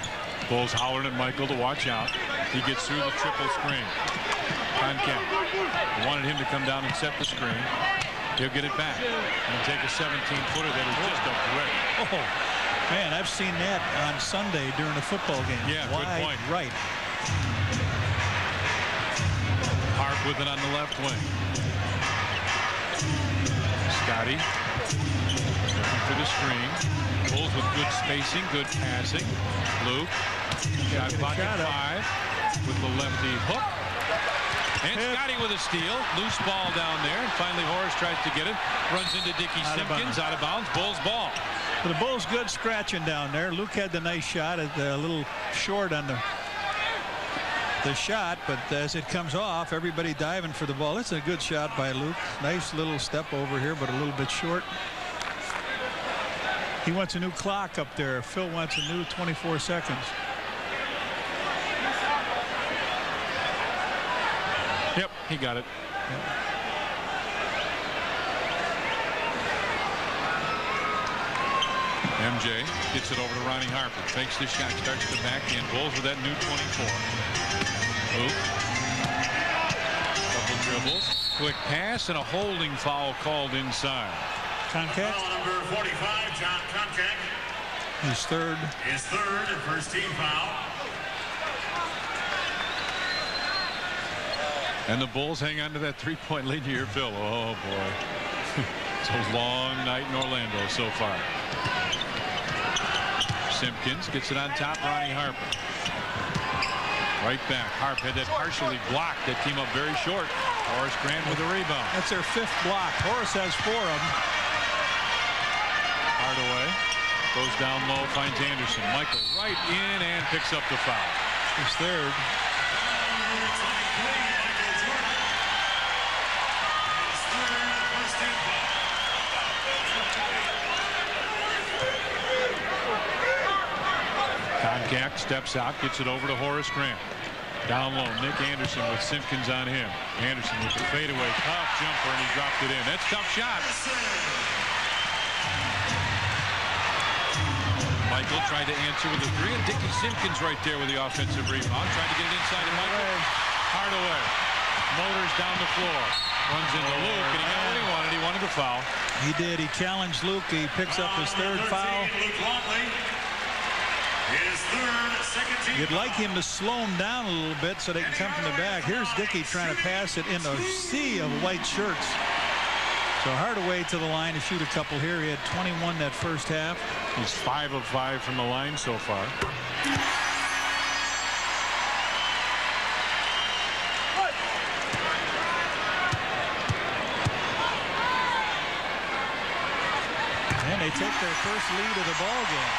Bulls hollering at Michael to watch out. He gets through the triple screen. Concat wanted him to come down and set the screen. He'll get it back and take a 17-footer that is just a brick. Oh, man, I've seen that on Sunday during a football game. Yeah, good point. Right. Harp with it on the left wing. Scotty looking for the screen. Bulls with good spacing, good passing. Luke, shot clock at 5 with the lefty hook. And Scotty with a steal. Loose ball down there. And finally Horace tries to get it. Runs into Dickie Simpkins. Out of bounds. Bulls ball. Well, the Bulls good scratching down there. Luke had the nice shot. At a little short on the shot. But as it comes off, everybody diving for the ball. It's a good shot by Luke. Nice little step over here, but a little bit short. He wants a new clock up there. Phil wants a new 24 seconds. Yep, he got it. MJ gets it over to Ronnie Harper. Fakes the shot, starts to backhand. Bulls with that new 24. Luke. Couple dribbles. Quick pass and a holding foul called inside. Concat. Number 45, John Concat. His third. His third and first team foul. And the Bulls hang on to that three-point lead here, Phil. Oh, boy. It's a long night in Orlando so far. Simpkins gets it on top, Ronnie Harper. Right back. Harp had that partially blocked. That came up very short. Horace Grant with the rebound. That's their 5th block. Horace has 4 of them. Hardaway goes down low, finds Anderson. Michael right in and picks up the foul. His third. Concat steps out, gets it over to Horace Grant. Down low, Nick Anderson with Simpkins on him. Anderson with the fadeaway, tough jumper, and he dropped it in. That's a tough shot. Michael tried to answer with a three, and Dickie Simpkins right there with the offensive rebound. Tried to get it inside of Michael. Hardaway motors down the floor. Runs into Luke, and he got what he wanted. He wanted the foul. He did. He challenged Luke. He picks up his third foul. You'd like him to slow him down a little bit so they can come from the back. Here's Dickie trying to pass it in a sea of white shirts. So Hardaway to the line to shoot a couple here. He had 21 that first half. He's 5 of 5 from the line so far. And they take their first lead of the ball game.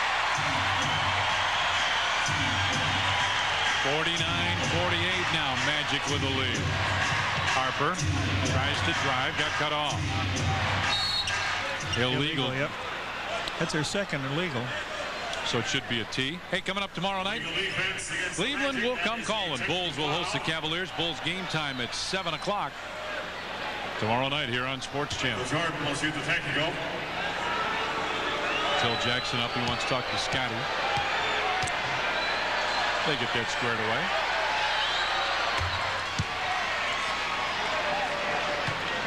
49-48 now. Magic with the lead. Harper tries to drive, got cut off. Illegal. Yep. That's their second illegal. So it should be a T. Hey, coming up tomorrow night, Cleveland will come calling. Bulls will host the Cavaliers. Bulls game time at 7 o'clock tomorrow night here on Sports Channel. Phil Jackson up. He wants to talk to Scotty. They get that squared away.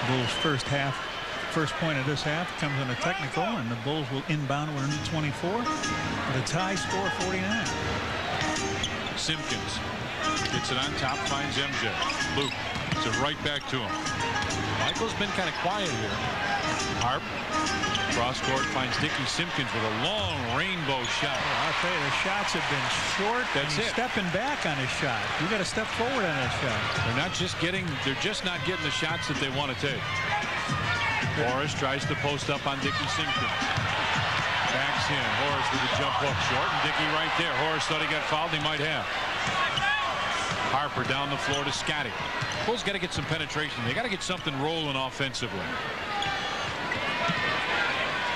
Bulls first point of this half comes in a technical, and the Bulls will inbound with under 24 with a tie score 49. Simpkins gets it on top, finds MJ. Luke gets it right back to him. Michael's been kind of quiet here. Harp cross court finds Dickie Simpkins with a long rainbow shot. Oh, I'll tell you, the shots have been short. That's it. Stepping back on his shot. You got to step forward on that shot. They're just not getting the shots that they want to take. Horace tries to post up on Dickie Simpkins. Backs in. Horace with a jump hook short, and Dickie right there. Horace thought he got fouled. He might have. Harper down the floor to Scotty. Bulls got to get some penetration. They got to get something rolling offensively.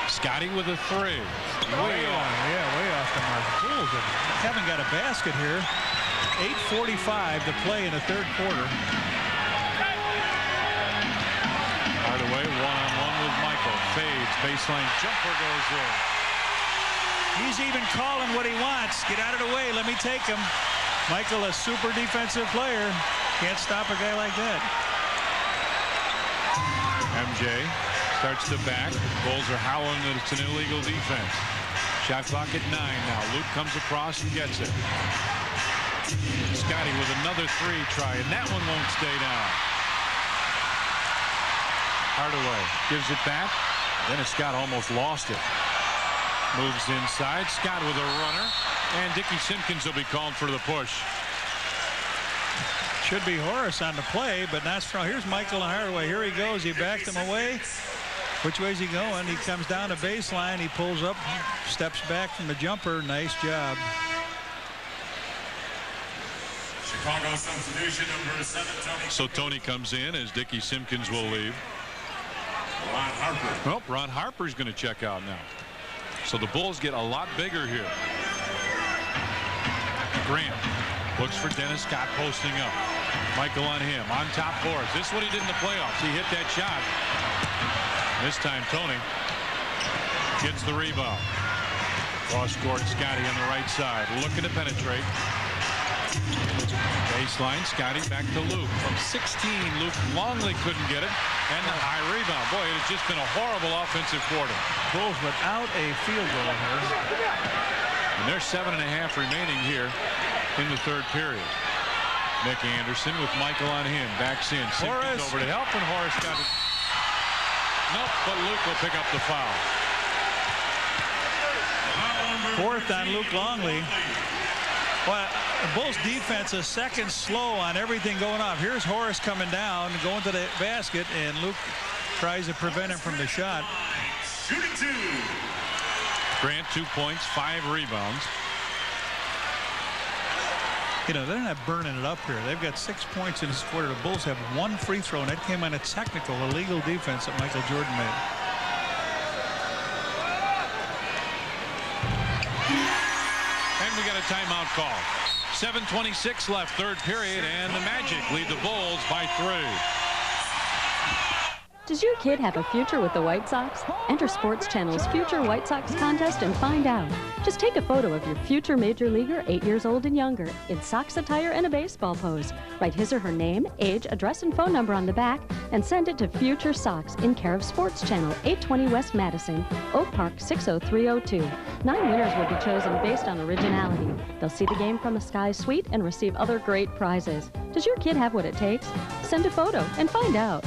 Scotty with a three. Way off. Yeah, way off the mark. Bulls haven't got a basket here. 8:45 to play in the third quarter. Hardaway one-on-one with Michael. Fades. Baseline jumper goes in. He's even calling what he wants. Get out of the way. Let me take him. Michael, a super defensive player. Can't stop a guy like that. MJ starts to back. Bulls are howling that it's an illegal defense. Shot clock at 9 now. Luke comes across and gets it. Scotty with another three try, and that one won't stay down. Hardaway gives it back. Dennis Scott almost lost it. Moves inside. Scott with a runner. And Dickie Simpkins will be called for the push. Should be Horace on the play, but not strong. Here's Michael and Hardaway. Here he goes. He backed him away. Which way's he going? He comes down the baseline. He pulls up, steps back from the jumper. Nice job. Chicago substitution number 7, Tony. So Tony comes in as Dickie Simpkins will leave. Ron Harper. Well, Ron Harper's going to check out now. So the Bulls get a lot bigger here. Grant looks for Dennis Scott posting up. Michael on him. On top Horace. This is what he did in the playoffs. He hit that shot. This time Tony gets the rebound. Cross court Scotty on the right side. Looking to penetrate. Baseline. Scotty back to Luke. From 16, Luke Longley couldn't get it. And the high rebound. Boy, it has just been a horrible offensive quarter. Bulls without a field goal here. And there's 7.5 remaining here in the third period. Nick Anderson with Michael on him. Backs in. Simpkins over to help, and Horace got it. Nope, but Luke will pick up the foul. Fourth on Luke Longley. Well, the Bulls defense is second slow on everything going off. Here's Horace coming down, going to the basket, and Luke tries to prevent him from the shot. Shooting 2. Grant 2 points, 5 rebounds. You know, they're not burning it up here. They've got 6 points in this quarter. The Bulls have 1 free throw, and that came on a technical, illegal defense that Michael Jordan made. And we got a timeout call. 7:26 left, third period, and the Magic lead the Bulls by 3. Does your kid have a future with the White Sox? Enter Sports Channel's Future White Sox contest and find out. Just take a photo of your future major leaguer 8 years old and younger in Sox attire and a baseball pose. Write his or her name, age, address, and phone number on the back and send it to Future Sox in care of Sports Channel, 820 West Madison, Oak Park 60302. 9 winners will be chosen based on originality. They'll see the game from the Sky Suite and receive other great prizes. Does your kid have what it takes? Send a photo and find out.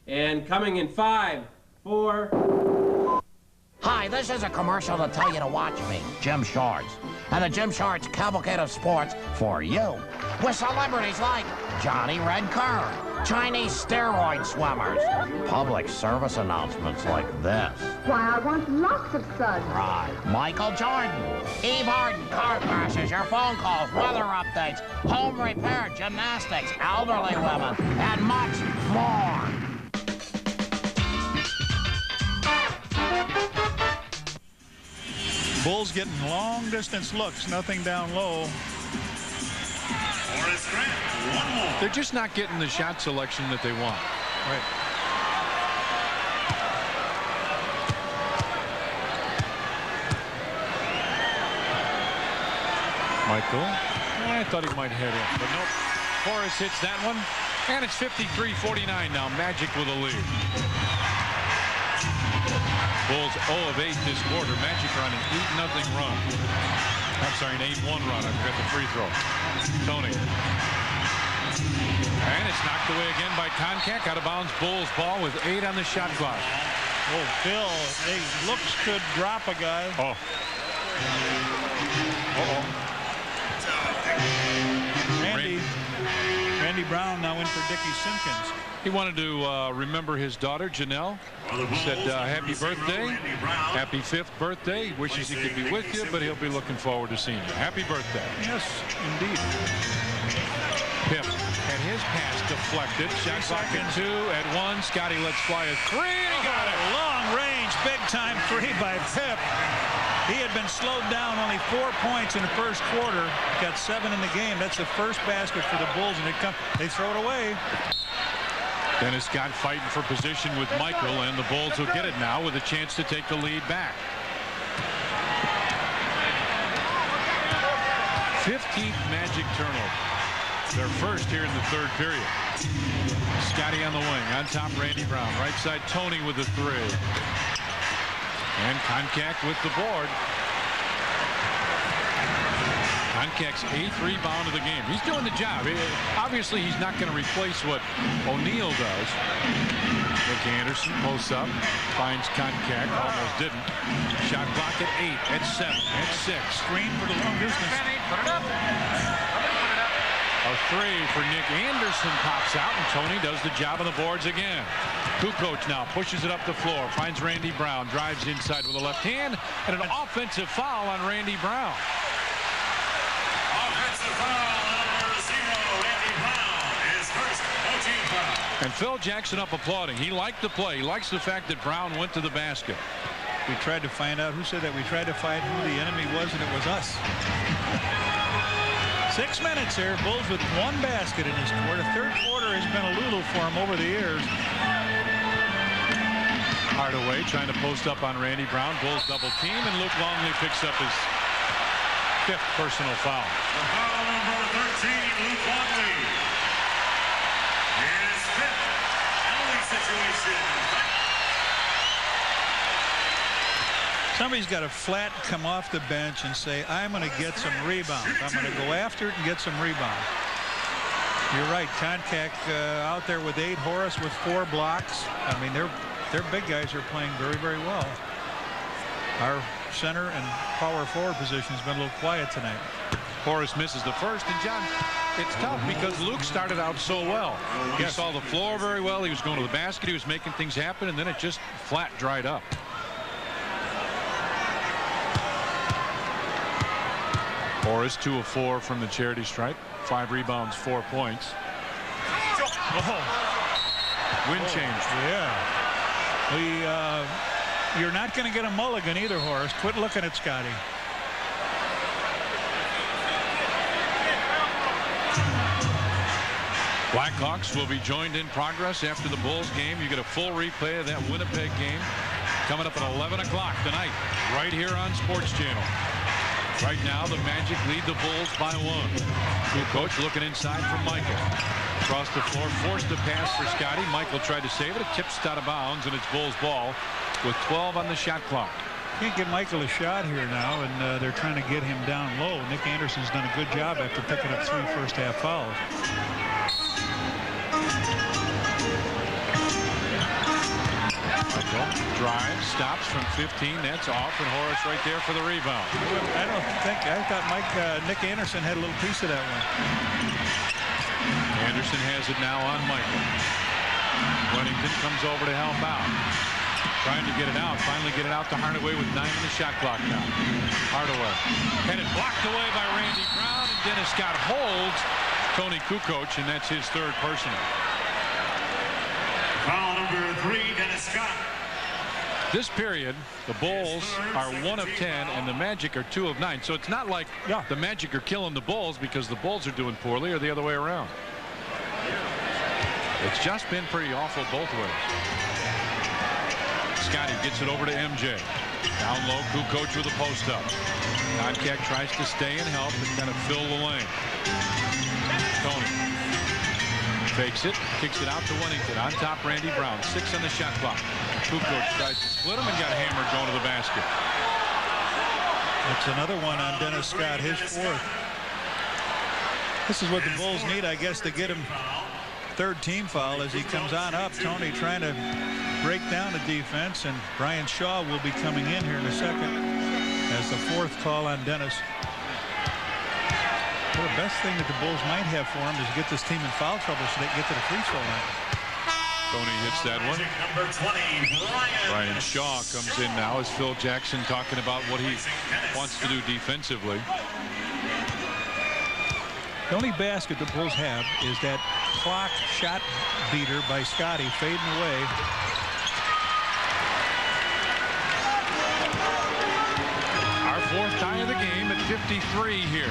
And coming in 5, 4... Hi, this is a commercial to tell you to watch me, Jim Shorts, and the Jim Shorts Cavalcade of Sports for you, with celebrities like Johnny Red Kerr, Chinese steroid swimmers, public service announcements like this. Why, I want lots of sun. Right. Michael Jordan, Eve Arden, car crashes, your phone calls, weather updates, home repair, gymnastics, elderly women, and much more. Bulls getting long distance looks, nothing down low. They're just not getting the shot selection that they want. Right. Michael, I thought he might head in, but nope. Horace hits that one, and it's 53-49 now. Magic with a lead. Bulls 0 of 8 this quarter. Magic on an 8-0 run. I'm sorry, an 8-1 run. I forgot the free throw. Tony. And it's knocked away again by Koncak. Out of bounds. Bulls ball with 8 on the shot clock. Oh, Phil, hey, looks could drop a guy. Oh. Uh-oh. Randy Brown now in for Dickie Simpkins. He wanted to remember his daughter, Janelle. He said, happy birthday, happy 5th birthday. He wishes he could be with you, but he'll be looking forward to seeing you. Happy birthday. Yes, indeed. Pip had his pass deflected. Shot clock at 2, at 1. Scotty lets fly a 3, and he got it. Long range, big-time 3 by Pip. He had been slowed down only 4 points in the first quarter. Got 7 in the game. That's the first basket for the Bulls, and they throw it away. Dennis Scott fighting for position with Michael, and the Bulls will get it now with a chance to take the lead back. 15th Magic turnover. Their first here in the third period. Scotty on the wing. On top, Randy Brown. Right side, Tony with the 3. And Koncak with the board. Koncak's 8th rebound of the game. He's doing the job. Obviously, he's not going to replace what O'Neal does. Nick Anderson posts up, finds Koncak, almost didn't. Shot clock at 8, at 7, at 6. Screen for the long distance. A 3 for Nick Anderson pops out, and Tony does the job on the boards again. Kukoc now pushes it up the floor, finds Randy Brown, drives inside with a left hand, and an offensive foul on Randy Brown. Offensive foul, number 0, Randy Brown, his first team foul. And Phil Jackson up applauding. He liked the play. He likes the fact that Brown went to the basket. We tried to find out who said that. We tried to find who the enemy was, and it was us. 6 minutes here. Bulls with 1 basket in this quarter. Third quarter has been a Lulu for him over the years. Hardaway trying to post up on Randy Brown. Bulls double team, and Luke Longley picks up his 5th personal foul. Foul number 13, Luke Longley. His 5th penalty situation. Somebody's got to flat come off the bench and say, I'm going to get some rebounds. I'm going to go after it and get some rebounds. You're right. Koncak out there with 8. Horace with 4 blocks. I mean, their big guys are playing very, very well. Our center and power forward position has been a little quiet tonight. Horace misses the first, and John, it's tough because Luke started out so well. He saw the floor very well. He was going to the basket. He was making things happen, and then it just flat dried up. Horace 2 of 4 from the charity stripe. 5 rebounds, 4 points. Wind change. Yeah. You're not going to get a mulligan either, Horace. Quit looking at Scotty. Blackhawks will be joined in progress after the Bulls game. You get a full replay of that Winnipeg game coming up at 11 o'clock tonight right here on Sports Channel. Right now the Magic lead the Bulls by 1. Kukoc looking inside from Michael. Across the floor, forced a pass for Scotty. Michael tried to save it. It tips out of bounds, and it's Bulls ball with 12 on the shot clock. Can't get Michael a shot here now, and they're trying to get him down low. Nick Anderson's done a good job after picking up 3 first-half fouls. Michael drives, stops from 15. That's off, and Horace right there for the rebound. I thought Nick Anderson had a little piece of that one. Anderson has it now on Michael. Wennington comes over to help out. Trying to get it out. Finally get it out to Hardaway with 9 in the shot clock now. Hardaway. And it blocked away by Randy Brown. And Dennis Scott holds Tony Kukoc, and that's his 3rd personal. Foul number 3, Dennis Scott. This period, the Bulls are 1 of 10, and the Magic are 2 of 9. So it's not like the Magic are killing the Bulls because the Bulls are doing poorly, or the other way around. It's just been pretty awful both ways. Scotty gets it over to MJ. Down low, Kukoc with a post up. Koncak tries to stay and help and kind of fill the lane. Tony fakes it, kicks it out to Wennington. On top, Randy Brown. 6 on the shot clock. Kukoc tries to split him and got hammered going to the basket. That's another one on Dennis Scott, his 4th. This is what the Bulls need, I guess, to get him 3rd team foul as he comes on up. Tony trying to break down the defense, and Brian Shaw will be coming in here in a second as the 4th call on Dennis. Well, the best thing that the Bulls might have for him is get this team in foul trouble so they can get to the free throw line. Tony hits that one. Number 20, Brian Shaw comes in now as Phil Jackson talking about what he wants to do defensively. The only basket the Bulls have is that clock shot beater by Scotty fading away. Our 4th tie of the game at 53 here.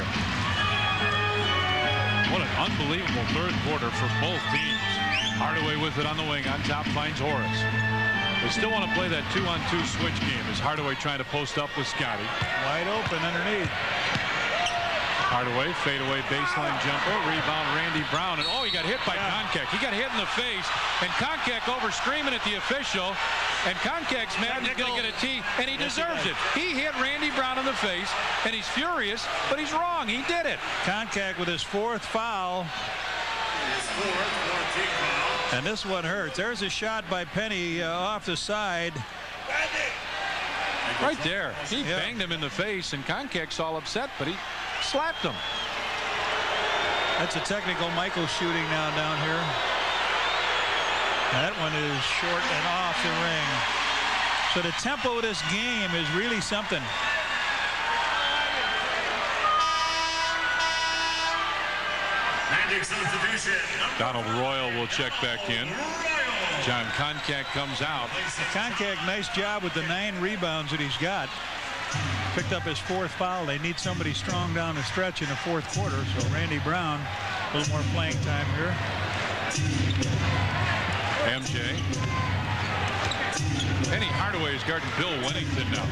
What an unbelievable 3rd quarter for both teams. Hardaway with it on the wing. On top finds Horace. They still want to play that 2-on-2 switch game as Hardaway trying to post up with Scotty. Wide open underneath. Hardaway, fadeaway baseline jumper, rebound Randy Brown, and oh, he got hit by Koncak. He got hit in the face, and Koncak over screaming at the official, and Koncak's mad he's going to get a tee, and he deserves it. He hit Randy Brown in the face, and he's furious, but he's wrong. He did it. Koncak with his 4th foul. And this one hurts. There's a shot by Penny off the side. Right there. He banged him in the face, and Koncak's all upset, but he slapped him. That's a technical Michael shooting now down here. That one is short and off the ring. So the tempo of this game is really something. Magic substitution. Donald Royal will check back in. John Koncak comes out. Koncak, nice job with the 9 rebounds that he's got. Picked up his 4th foul. They need somebody strong down the stretch in the 4th quarter. So Randy Brown, a little more playing time here. MJ. Penny Hardaway is guarding Bill Wennington now.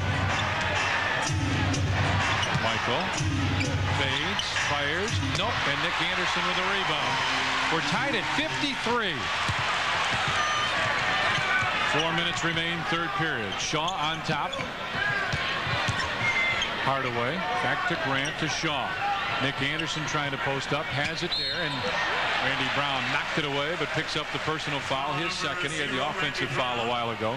Michael fades, fires, nope, and Nick Anderson with a rebound. We're tied at 53. 4 minutes remain, 3rd period. Shaw on top. Hardaway back to Grant to Shaw. Nick Anderson trying to post up, has it there, and Randy Brown knocked it away, but picks up the personal foul, his 2nd. He had the offensive foul a while ago.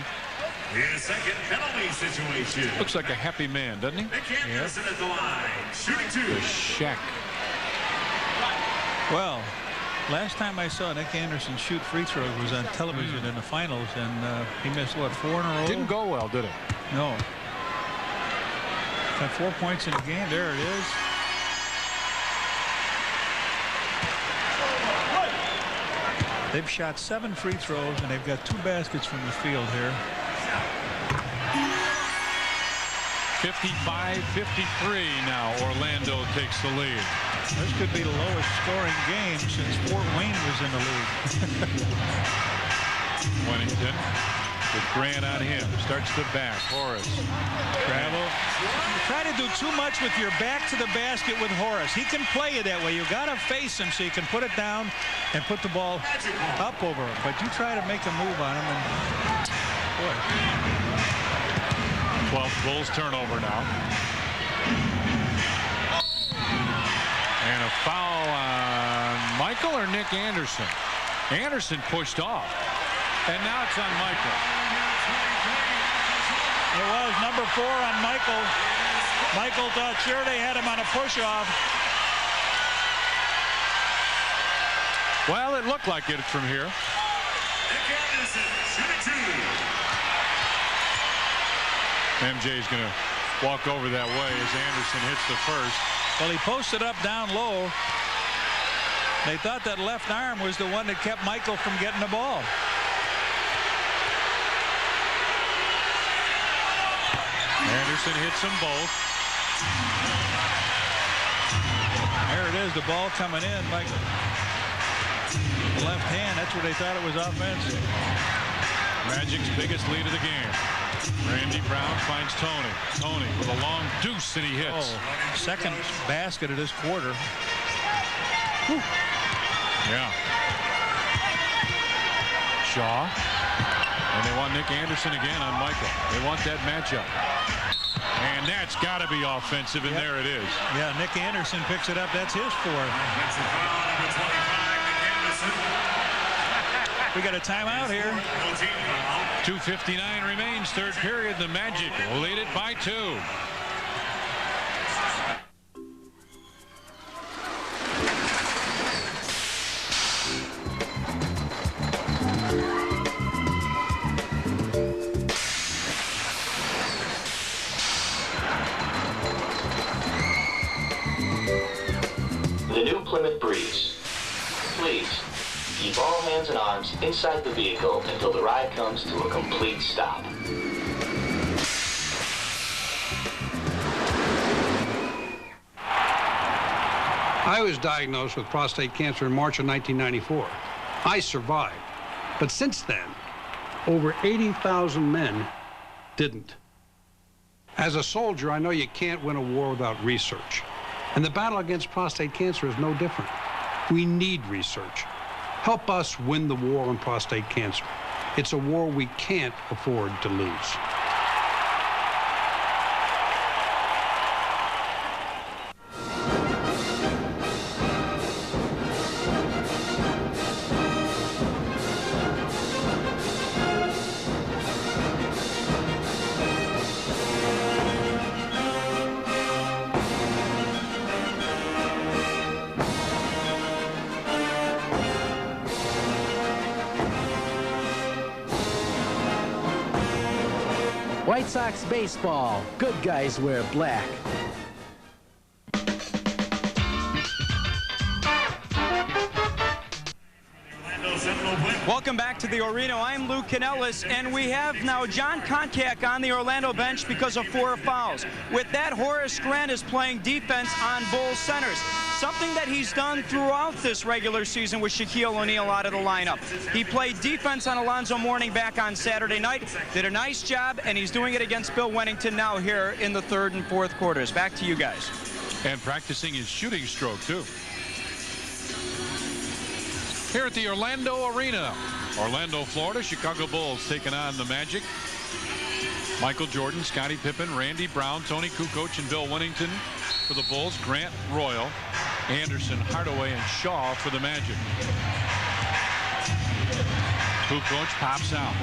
His 2nd penalty situation. Looks like a happy man, doesn't he? Nick Anderson at the line, shooting 2. The Shaq. Well, last time I saw Nick Anderson shoot free throws was on television in the finals, and he missed, what, 4 in a row? Didn't go well, did it? No. Got 4 points in the game. There it is. They've shot 7 free throws, and they've got 2 baskets from the field here. 55-53 now. Orlando takes the lead. This could be the lowest scoring game since Fort Wayne was passes in the league. Wennington with Grant on him. Starts to back. Horace. Travel. You try to do too much with your back to the basket with Horace. He can play you that way. You got to face him so you can put it down and put the ball up over him. But you try to make a move on him, and boy. 12th Bulls turnover now. And a foul on Michael or Nick Anderson. Anderson pushed off. And now it's on Michael. It was number 4 on Michael. Michael thought sure they had him on a push-off. Well, it looked like it from here. MJ's going to walk over that way as Anderson hits the first. Well, he posted up down low. They thought that left arm was the one that kept Michael from getting the ball. Anderson hits them both. There it is, the ball coming in. Michael. Left hand, that's where they thought it was offensive. Magic's biggest lead of the game. Randy Brown finds Tony. Tony with a long deuce, and he hits. Oh, second basket of this quarter. Whew. Yeah. Shaw. And they want Nick Anderson again on Michael. They want that matchup. And that's got to be offensive, and there it is. Yeah, Nick Anderson picks it up. That's his 4th. We got a timeout here. 2:59 remains, third period. The Magic lead it by 2. The new Plymouth Breeze. Please, keep all hands and arms inside the vehicle until the ride comes to a complete stop. I was diagnosed with prostate cancer in March of 1994. I survived. But since then, over 80,000 men didn't. As a soldier, I know you can't win a war without research. And the battle against prostate cancer is no different. We need research. Help us win the war on prostate cancer. It's a war we can't afford to lose. White Sox baseball. Good guys wear black. Welcome back to the arena. I'm Lou Canellis, and we have now John Kontak on the Orlando bench because of 4 fouls. With that, Horace Grant is playing defense on Bulls centers, something that he's done throughout this regular season with Shaquille O'Neal out of the lineup. He played defense on Alonzo Mourning back on Saturday night, did a nice job, and he's doing it against Bill Wennington now here in the 3rd and 4th quarters. Back to you guys. And practicing his shooting stroke, too. Here at the Orlando Arena, Orlando, Florida, Chicago Bulls taking on the Magic. Michael Jordan, Scottie Pippen, Randy Brown, Tony Kukoc, and Bill Wennington for the Bulls. Grant, Royal, Anderson, Hardaway, and Shaw for the Magic. Kukoc pops out.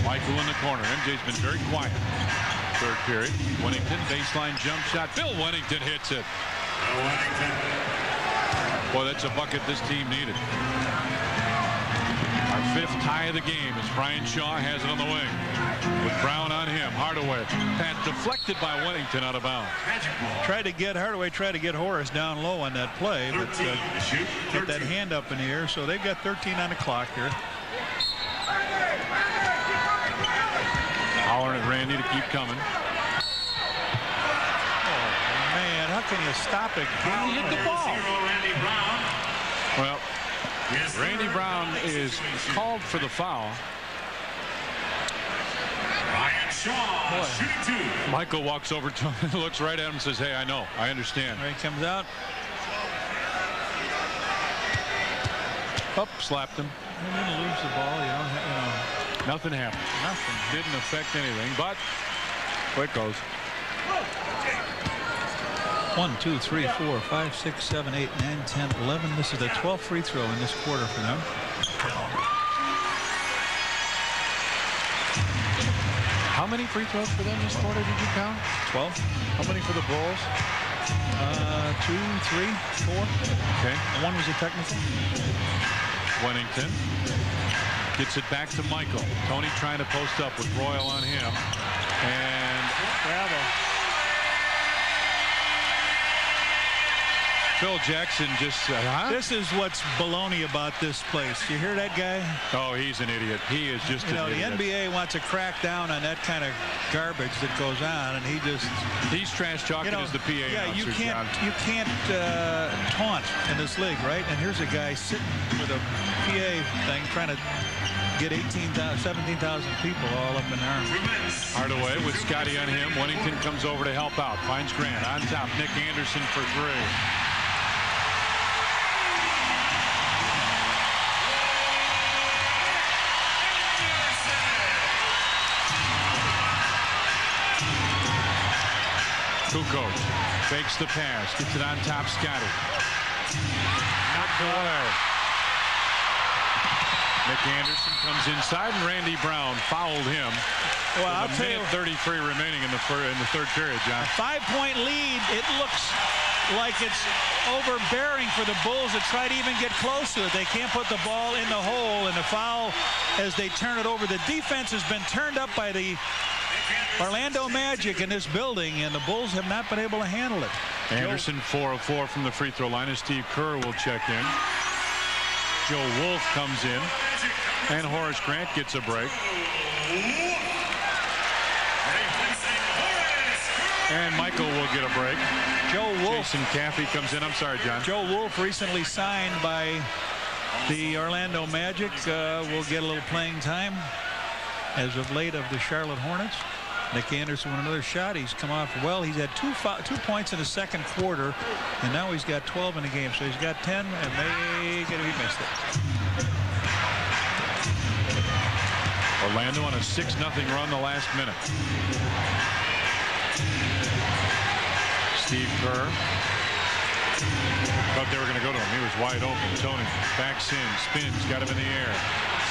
Michael in the corner. MJ's been very quiet. 3rd period. Wennington, baseline jump shot. Bill Wennington hits it. Boy, that's a bucket this team needed. Our 5th tie of the game as Brian Shaw has it on the wing. With Brown on him. Hardaway. And deflected by Wennington out of bounds. Hardaway tried to get Horace down low on that play, but get that hand up in the air. So they've got 13 on the clock here. Hollering at Randy to keep coming. How can you stop it? Can you hit the ball? Well, is called for the foul. Ryan Shaw, shooting 2. Michael walks over to him, looks right at him and says, hey, I know. I understand. Right, comes out. Up, slapped him. You didn't lose the ball. You don't have, Nothing happened. Nothing. Didn't affect anything, but it goes. 1, 2, 3, 4, 5, 6, 7, 8, 9, 10, 11. This is the 12th free throw in this quarter for them. How many free throws for them this quarter did you count? 12. How many for the Bulls? 2, 3, 4. Okay. And one was a technical. Wennington gets it back to Michael. Tony trying to post up with Royal on him. And Bravo. Phil Jackson just This is what's baloney about this place. You hear that guy? Oh, he's an idiot. He is just an idiot. The NBA wants to crack down on that kind of garbage that goes on, and he's trash talking as the PA announcer, you can't taunt in this league, right? And here's a guy sitting with a PA thing trying to get 17,000 people all up in arms. Hardaway with Scotty on him. Wennington comes over to help out. Finds Grant on top. Nick Anderson for 3. Kukoc fakes the pass, gets it on top. Scotty. Knocked away. Nick Anderson comes inside, and Randy Brown fouled him. Well, I'll tell you, 33 remaining in the third period, John. A 5-point lead. It looks like it's overbearing for the Bulls to try to even get close to it. They can't put the ball in the hole, and the foul as they turn it over. The defense has been turned up by the Orlando Magic in this building, and the Bulls have not been able to handle it. Anderson 4 of 4 from the free throw line, and Steve Kerr will check in. Joe Wolf comes in, and Horace Grant gets a break. And Michael will get a break. Joe Wolf. Jason Caffey comes in. I'm sorry, John. Joe Wolf, recently signed by the Orlando Magic, will get a little playing time as of late of the Charlotte Hornets. Nick Anderson with another shot. He's come off well. He's had 2 points in the second quarter, and now he's got 12 in the game. So he's got 10, and he missed it. Orlando on a 6-0 run the last minute. Steve Kerr. Thought they were going to go to him. He was wide open. Tony backs in, spins, got him in the air.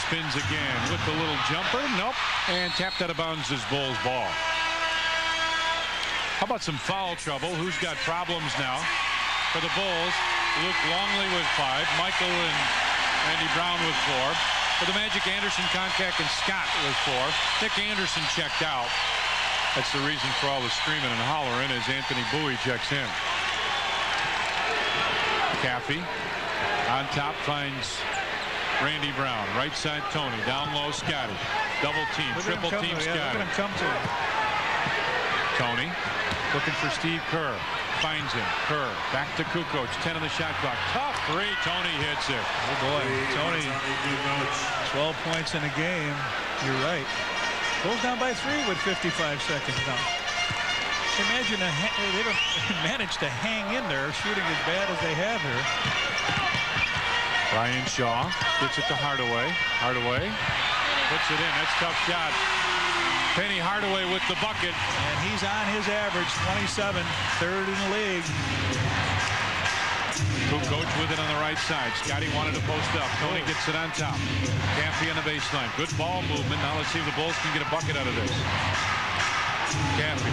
Spins again with the little jumper. Nope. And tapped out of bounds is Bulls ball. How about some foul trouble? Who's got problems now? For the Bulls, Luke Longley with 5. Michael and Randy Brown with 4. For the Magic, Anderson, Koncak, and Scott with 4. Nick Anderson checked out. That's the reason for all the screaming and hollering as Anthony Bowie checks in. Caffey on top finds Randy Brown. Right side Tony. Down low Scotty. Double team. Triple team Scotty. Look at him come to him. Tony looking for Steve Kerr. Finds him. Kerr back to Kukoc. 10 on the shot clock. Tough 3. Tony hits it. Oh boy. Tony. 12 points in the game. You're right. Bulls down by 3 with 55 seconds now. Imagine they haven't managed to hang in there shooting as bad as they have here. Ryan Shaw gets it to Hardaway. Hardaway puts it in. That's a tough shot. Penny Hardaway with the bucket. And he's on his average, 27, third in the league. Kukoc with it on the right side. Scotty wanted to post up. Tony gets it on top. Caffey on the baseline. Good ball movement. Now let's see if the Bulls can get a bucket out of this. Caffey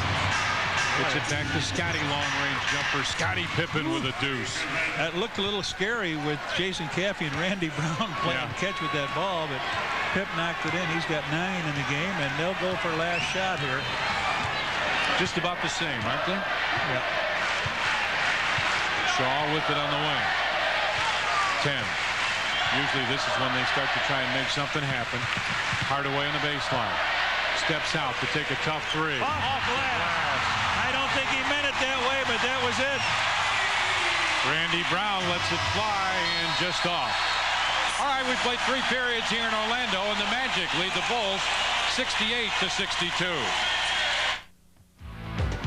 gets it back to Scotty. Long-range jumper. Scottie Pippen with a deuce. That looked a little scary with Jason Caffey and Randy Brown playing catch with that ball, but Pip knocked it in. He's got 9 in the game, and they'll go for last shot here. Just about the same, aren't they? Yeah. Shaw with it on the wing. 10. Usually this is when they start to try and make something happen. Hardaway on the baseline. Steps out to take a tough 3. Off glass. I don't think he meant it that way, but that was it. Randy Brown lets it fly and just off. All right, we've played 3 periods here in Orlando, and the Magic lead the Bulls 68-62.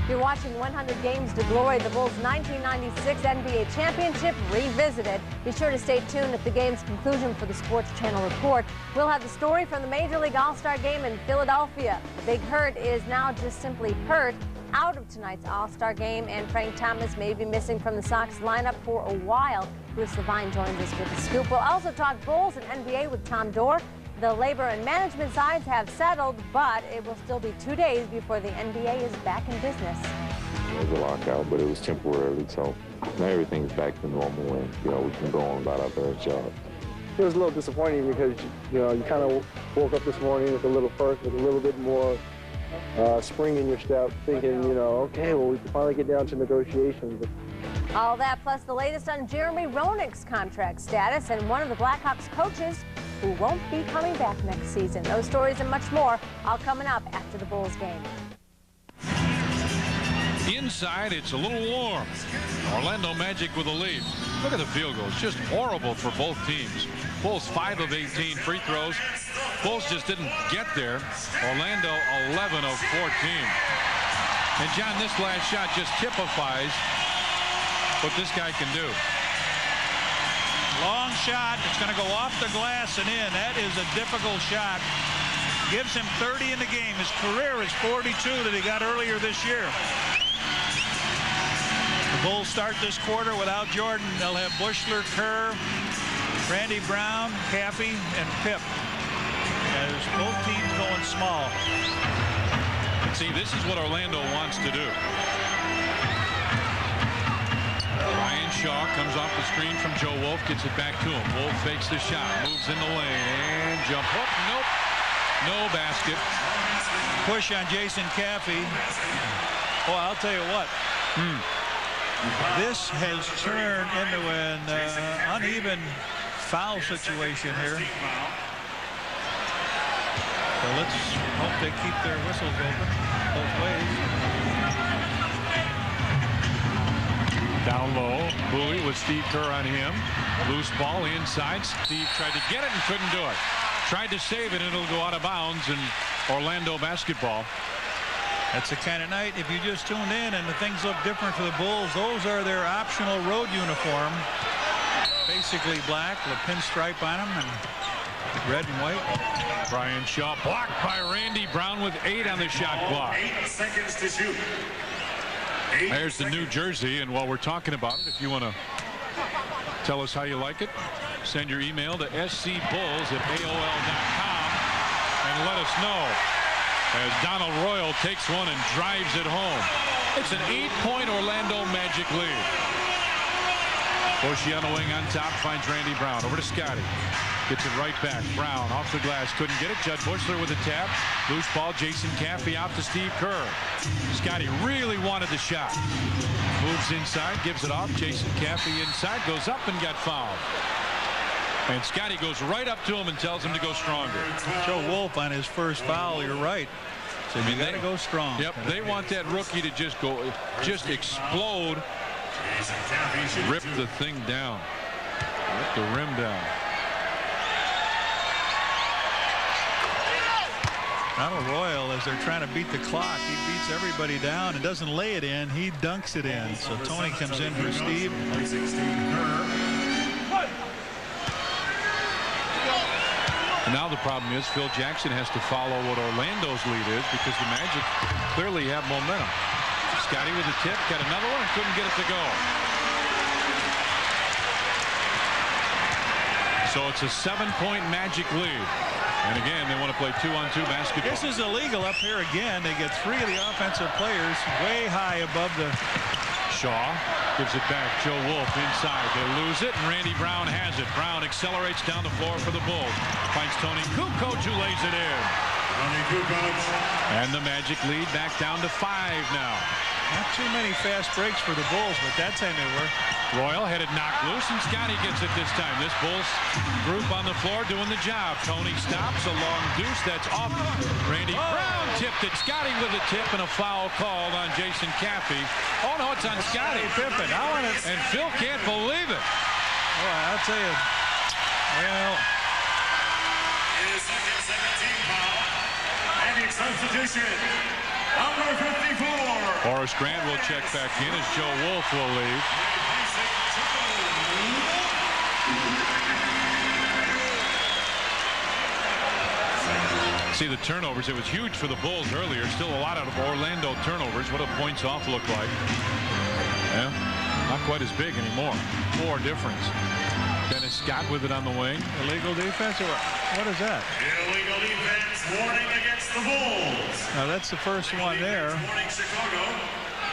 You're watching 100 Games to Glory, the Bulls' 1996 NBA Championship revisited. Be sure to stay tuned at the game's conclusion for the Sports Channel report. We'll have the story from the Major League All-Star Game in Philadelphia. The Big Hurt is now just simply hurt out of tonight's All-Star Game, and Frank Thomas may be missing from the Sox lineup for a while. Bruce Levine joins us with the scoop. We'll also talk Bulls and NBA with Tom Dorr. The labor and management sides have settled, but it will still be 2 days before the NBA is back in business. It was a lockout, but it was temporarily, so now everything's back to normal and, you know, we can go on about our various jobs. It was a little disappointing because, you know, you kind of woke up this morning with a little bit more spring in your step, thinking, you know, okay, well, we can finally get down to negotiations. All that plus the latest on Jeremy Roenick's contract status and one of the Blackhawks coaches who won't be coming back next season. Those stories and much more all coming up after the Bulls game. Inside, it's a little warm. Orlando Magic with a lead. Look at the field goals. Just horrible for both teams. Bulls 5 of 18 free throws. Bulls just didn't get there. Orlando 11 of 14. And John, this last shot just typifies what this guy can do. Long shot. It's going to go off the glass and in. That is a difficult shot. Gives him 30 in the game. His career is 42 that he got earlier this year. The Bulls start this quarter without Jordan. They'll have Buechler, Kerr, Randy Brown, Caffey, and Pip. As both teams going small. See, this is what Orlando wants to do. Ryan Shaw comes off the screen from Joe Wolf, gets it back to him. Wolf fakes the shot, moves in the lane, and jump hook. Nope. No basket. Push on Jason Caffey. Oh, I'll tell you what. This has turned into an uneven foul situation here. So let's hope they keep their whistles open both ways. Down low, Bowie with Steve Kerr on him. Loose ball inside. Steve tried to get it and couldn't do it. Tried to save it, and it'll go out of bounds in Orlando basketball. That's the kind of night, if you just tuned in and the things look different for the Bulls, those are their optional road uniform. Basically black with a pinstripe on them and red and white. Brian Shaw blocked by Randy Brown with 8 on the shot clock. 8 seconds to shoot. There's the new jersey, and while we're talking about it, if you want to tell us how you like it, send your email to scbulls@aol.com and let us know. As Donald Royal takes one and drives it home. It's an 8-point Orlando Magic lead. Bushy on the wing on top, finds Randy Brown. Over to Scotty. Gets it right back. Brown off the glass. Couldn't get it. Judd Buechler with a tap. Loose ball. Jason Caffey out to Steve Kerr. Scotty really wanted the shot. Moves inside. Gives it off. Jason Caffey inside. Goes up and got fouled. And Scotty goes right up to him and tells him to go stronger. Joe Wolf on his first foul. You're right. So you got to go strong. Yep. They want that rookie to just explode. Rip the thing down. Rip the rim down. Donald Royal, as they're trying to beat the clock, he beats everybody down and doesn't lay it in. He dunks it in. So Tony comes in for Steve. And now the problem is Phil Jackson has to follow what Orlando's lead is because the Magic clearly have momentum. Scotty with a tip, got another one and couldn't get it to go. So it's a 7-point Magic lead. And again, they want to play 2-on-2 basketball. This is illegal up here again. They get 3 of the offensive players way high above the... Shaw gives it back. Joe Wolf inside. They lose it, and Randy Brown has it. Brown accelerates down the floor for the Bulls. Finds Tony Kukoc, who lays it in. Tony Kukoc. And the Magic lead back down to 5 now. Not too many fast breaks for the Bulls, but that time they were. Royal had it knocked loose, and Scotty gets it this time. This Bulls group on the floor doing the job. Tony stops, a long deuce, that's off. Randy Brown tipped it. Scotty with a tip and a foul called on Jason Caffey. Oh, no, it's on Scotty Pippen. And Phil can't believe it. Well, I'll tell you, Well, his second 17 foul. And the substitution, number 54. Horace Grant will check back in as Joe Wolf will leave. See the turnovers. It was huge for the Bulls earlier. Still a lot of Orlando turnovers. What do points off look like? Yeah, not quite as big anymore. 4 difference. Dennis Scott with it on the wing. Illegal defense, or what is that? Illegal defense warning against the Bulls. Now that's the first one there. Warning Chicago.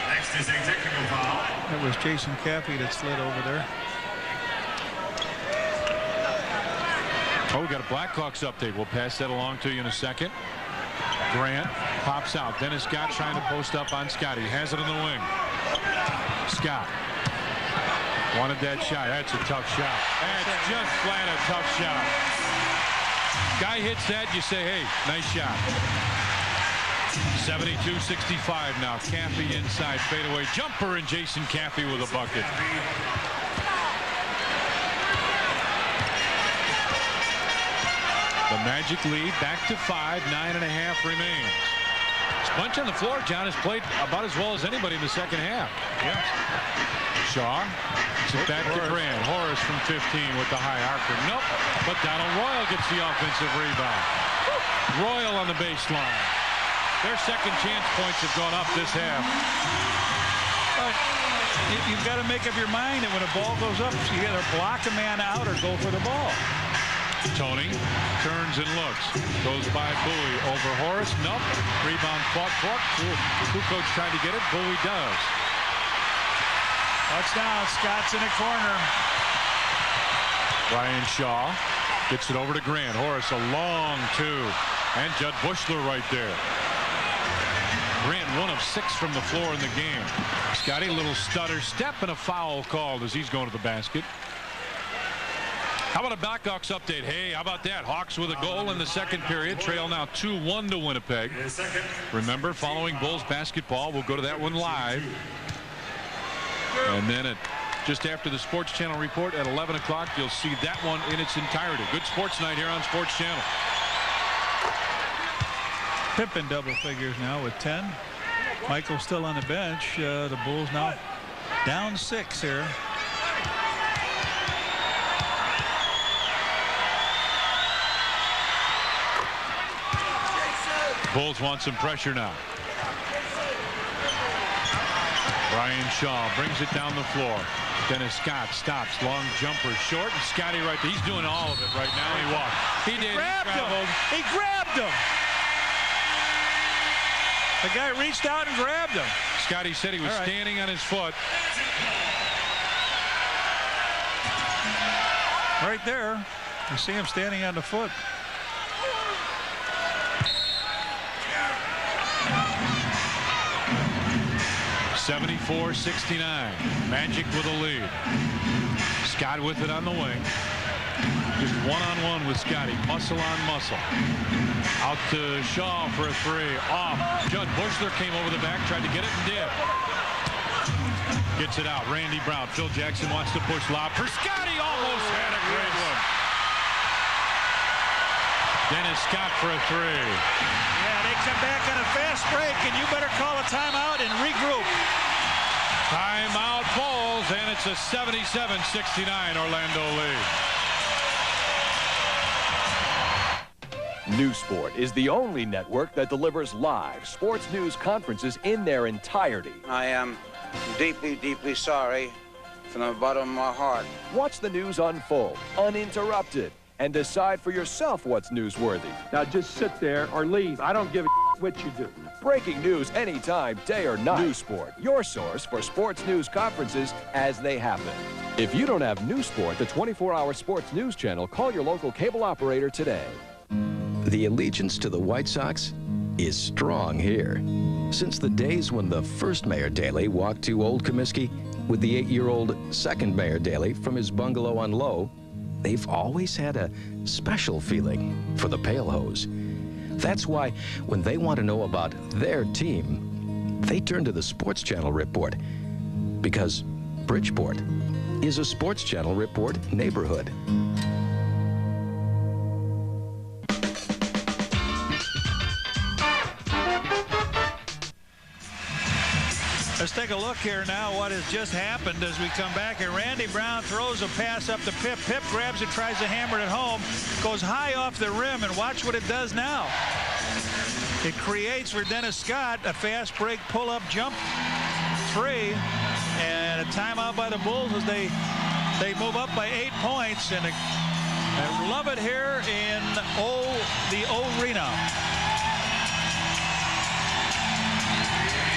Next is a technical foul. That was Jason Caffey that slid over there. Oh, we got a Blackhawks update. We'll pass that along to you in a second. Grant pops out. Dennis Scott trying to post up on Scott. He has it in the wing. Scott wanted that shot. That's a tough shot. That's just flat a tough shot. Guy hits that, you say, hey, nice shot. 72-65 now. Caffey inside fadeaway jumper, and Jason Caffey with a bucket. The Magic lead back to 5. 9.5 remains. Bunch on the floor. John has played about as well as anybody in the second half. Yes. Shaw. It's back to Grant. Horace from 15 with the high archer. Nope. But Donald Royal gets the offensive rebound. Royal on the baseline. Their second chance points have gone up this half. You've got to make up your mind that when a ball goes up, you either block a man out or go for the ball. Tony turns and looks. Goes by Bowie over Horace. Nope. Rebound fought for. Kukoc tried to get it. Bowie does. Touchdown. Scott's in the corner. Ryan Shaw gets it over to Grant. Horace a long 2. And Judd Bushler right there. Grant 1 of 6 from the floor in the game. Scotty, little stutter step and a foul called as he's going to the basket. How about a Blackhawks update? Hey, how about that? Hawks with a goal in the second period. Trail now 2-1 to Winnipeg. Remember, following Bulls basketball, we'll go to that one live. And then just after the Sports Channel report at 11 o'clock, you'll see that one in its entirety. Good sports night here on Sports Channel. Pippen double figures now with 10. Michael still on the bench. The Bulls now down 6 here. Bulls want some pressure now. Ryan Shaw brings it down the floor. Dennis Scott stops. Long jumper short. And Scotty right there. He's doing all of it right now. He walked. He did. He grabbed him. The guy reached out and grabbed him. Scotty said he was standing on his foot. Right there. You see him standing on the foot. (74-69). Magic with a lead. Scott with it on the wing. Just one-on-one with Scotty. Muscle on muscle. Out to Shaw for a 3. Off. Judd Bushler came over the back, tried to get it and did. Gets it out. Randy Brown. Phil Jackson wants to push lob for Scotty. Almost had a great one. Dennis Scott for a 3. Yeah, they come back on a fast break, and you better call a timeout and regroup. Timeout Bulls, and it's a 77-69 Orlando lead. News Sport is the only network that delivers live sports news conferences in their entirety. I am deeply, deeply sorry from the bottom of my heart. Watch the news unfold, uninterrupted, and decide for yourself what's newsworthy. Now just sit there or leave. I don't give a what you do. Breaking news anytime, day or night. News Sport, your source for sports news conferences as they happen. If you don't have News Sport, the 24-hour sports news channel, call your local cable operator today. The allegiance to the White Sox is strong here. Since the days when the first Mayor Daley walked to Old Comiskey with the 8-year-old second Mayor Daley from his bungalow on Low, they've always had a special feeling for the Pale Hose. That's why when they want to know about their team, they turn to the Sports Channel report, because Bridgeport is a Sports Channel report neighborhood. Let's take a look here now what has just happened as we come back. And Randy Brown throws a pass up to Pip. Pip grabs it, tries to hammer it home, goes high off the rim, and watch what it does now. It creates for Dennis Scott a fast break pull-up jump three, and a timeout by the Bulls as they move up by 8 points. And I love it here in the O-Arena.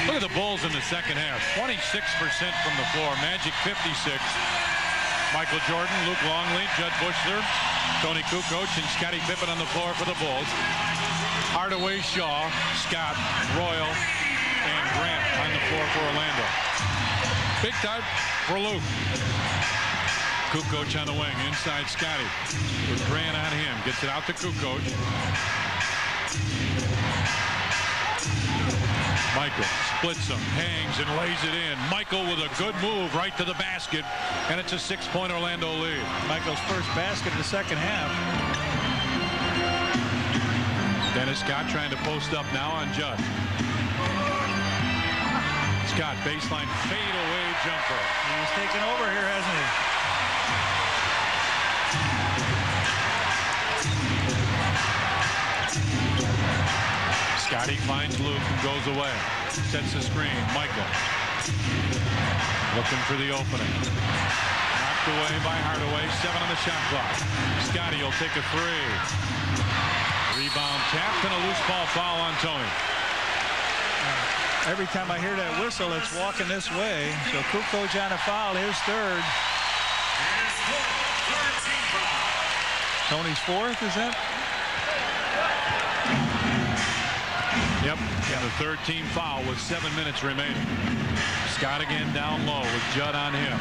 Look at the Bulls in the second half. 26% from the floor. Magic 56. Michael Jordan, Luke Longley, Judd Bushler, Tony Kukoc, and Scottie Pippen on the floor for the Bulls. Hardaway, Shaw, Scott, Royal, and Grant on the floor for Orlando. Big time for Luke. Kukoc on the wing, inside Scottie. With Grant on him. Gets it out to Kukoc. Michael splits him, hangs, and lays it in. Michael with a good move right to the basket, and it's a 6-point Orlando lead. Michael's first basket in the second half. Dennis Scott trying to post up now on Judd. Scott, baseline fadeaway jumper. He's taken over here, hasn't he? Scottie finds Luke and goes away. Sets the screen. Michael looking for the opening. Knocked away by Hardaway. 7 on the shot clock. Scottie will take a three. Rebound tapped and a loose ball foul on Tony. Every time I hear that whistle, it's walking this way. So Kukoc on a foul, his third. Tony's fourth, is that? Yep, and the third team foul with 7 minutes remaining. Scott again down low with Judd on him.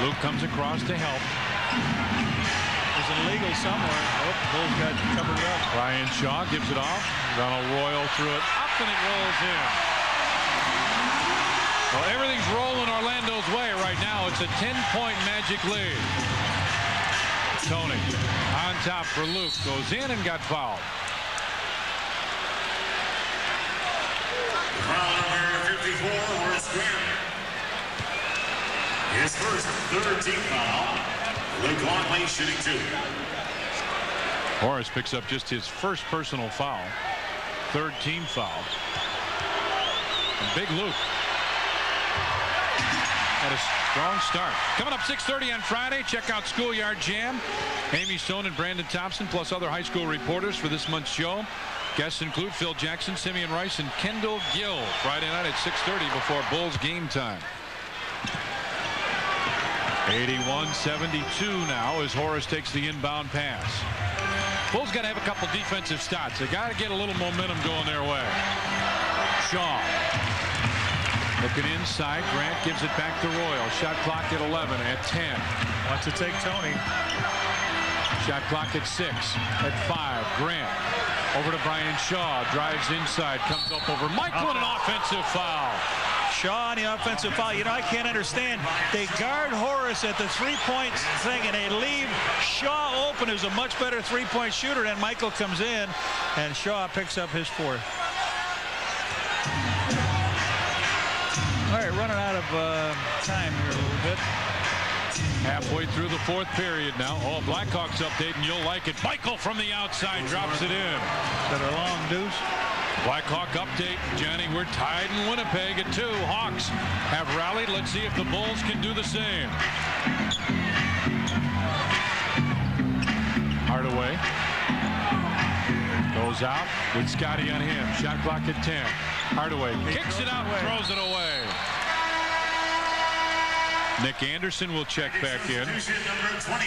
Luke comes across to help. There's an illegal somewhere. Oh, Bulls got covered up. Ryan Shaw gives it off. Donald Royal threw it up and it rolls in. Well, everything's rolling Orlando's way right now. It's a 10-point Magic lead. Tony on top for Luke. Goes in and got fouled. Foul number 54, Horace Grant. His first third team foul. Luke Longley shooting 2. Horace picks up just his first personal foul. Third team foul. And Big Luke had a strong start. Coming up 6:30 on Friday, check out Schoolyard Jam. Amy Stone and Brandon Thompson, plus other high school reporters for this month's show. Guests include Phil Jackson, Simeon Rice, and Kendall Gill. Friday night at 6:30 before Bulls game time. 81-72 now as Horace takes the inbound pass. Bulls got to have a couple defensive stops. They got to get a little momentum going their way. Shaw looking inside. Grant gives it back to Royal. Shot clock at 11 at 10. Wants to take Tony. Shot clock at 6 at 5. Grant over to Brian Shaw. Drives inside. Comes up over Michael and an offensive foul. Shaw on the offensive foul. You know, I can't understand. They guard Horace at the three-point thing, and they leave Shaw open, who's a much better three-point shooter. And Michael comes in, and Shaw picks up his fourth. All right, running out of time here a little bit. Halfway through the fourth period now. Oh, Blackhawks update, and you'll like it. Michael from the outside drops it in. Is that a long deuce? Blackhawk update. Johnny, we're tied in Winnipeg at 2. Hawks have rallied. Let's see if the Bulls can do the same. Hardaway goes out with Scottie on him. Shot clock at 10. Hardaway kicks it out and throws it away. Nick Anderson will check back in. Number 25,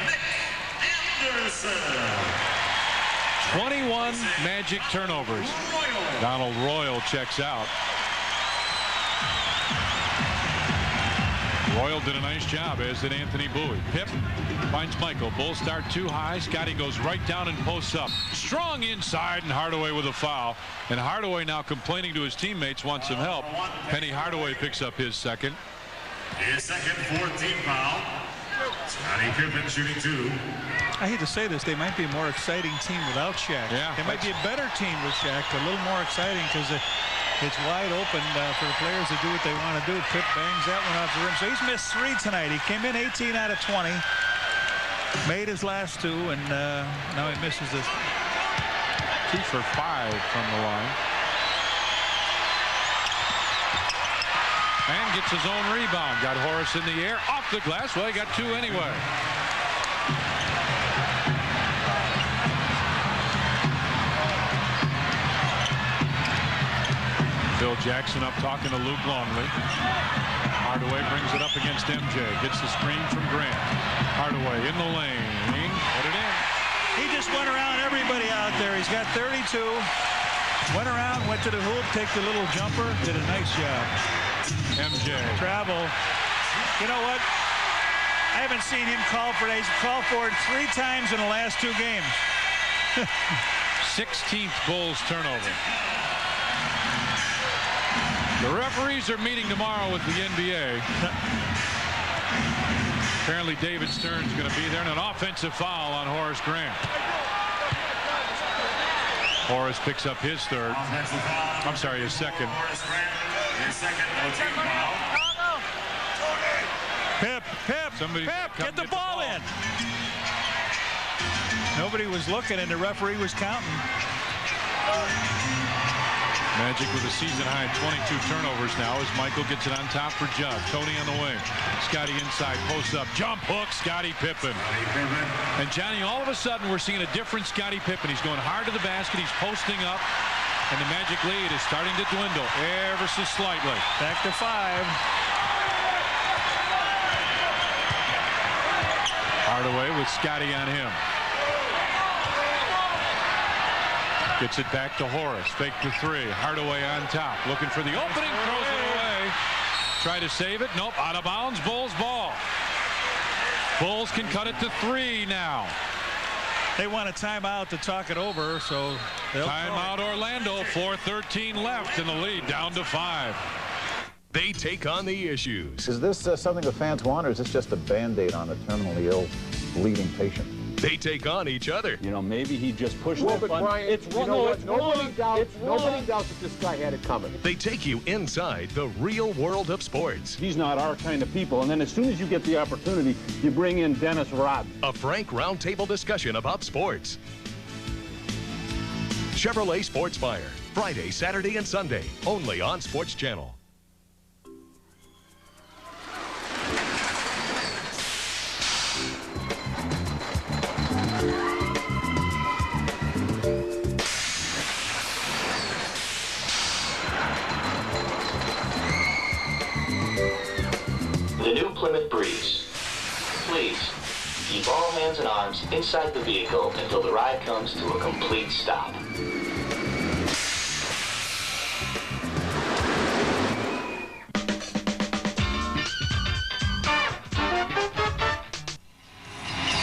Nick Anderson. 21 Magic turnovers. Donald Royal checks out. Royal did a nice job, as did Anthony Bowie. Pip finds Michael. Bulls start too high. Scottie goes right down and posts up. Strong inside, and Hardaway with a foul. And Hardaway now complaining to his teammates, wants some help. Penny Hardaway picks up his second. His second fourth team foul. Scottie Pippen shooting 2. I hate to say this, they might be a more exciting team without Shaq. Yeah, they might be a better team with Shaq, a little more exciting, because It's wide open for the players to do what they want to do. Pip bangs that one off the rim. So he's missed 3 tonight. He came in 18 out of 20. Made his last 2, and now he misses this. 2 for 5 from the line. And gets his own rebound. Got Horace in the air. Off the glass. Well, he got 2 anyway. Phil Jackson up talking to Luke Longley. Hardaway brings it up against MJ. Gets the screen from Grant. Hardaway in the lane. Put it in. He just went around everybody out there. He's got 32. Went around, went to the hoop, take the little jumper. Did a nice job. MJ. Travel. You know what? I haven't seen him call for it. He's called for it 3 times in the last 2 games. 16th Bulls turnover. The referees are meeting tomorrow with the NBA. Apparently David Stern's going to be there, and an offensive foul on Horace Grant. Horace picks up his 3rd. I'm sorry, his 2nd. Pip, get the ball in. Nobody was looking, and the referee was counting. Magic with a season-high 22 turnovers now as Michael gets it on top for Judd. Tony on the wing. Scotty inside, post up, jump hook, Scottie Pippen. And Johnny, all of a sudden we're seeing a different Scottie Pippen. He's going hard to the basket, he's posting up, and the Magic lead is starting to dwindle ever so slightly. Back to 5. Hardaway with Scotty on him. Gets it back to Horace. Fake to 3. Hardaway on top. Looking for the opening. Throws it away. Try to save it. Nope. Out of bounds. Bulls ball. Bulls can cut it to 3 now. They want a timeout to talk it over, so timeout Orlando. 4:13 left in the lead. Down to 5. They take on the issues. Is this something the fans want, or is this just a Band-Aid on a terminally ill, bleeding patient? They take on each other. You know, maybe he just pushed that button. Brian, it's wrong. Nobody doubts that this guy had it coming. They take you inside the real world of sports. He's not our kind of people. And then as soon as you get the opportunity, you bring in Dennis Rodman. A frank roundtable discussion about sports. Chevrolet Sports Fire. Friday, Saturday, and Sunday. Only on Sports Channel. The new Plymouth Breeze. Please, keep all hands and arms inside the vehicle until the ride comes to a complete stop.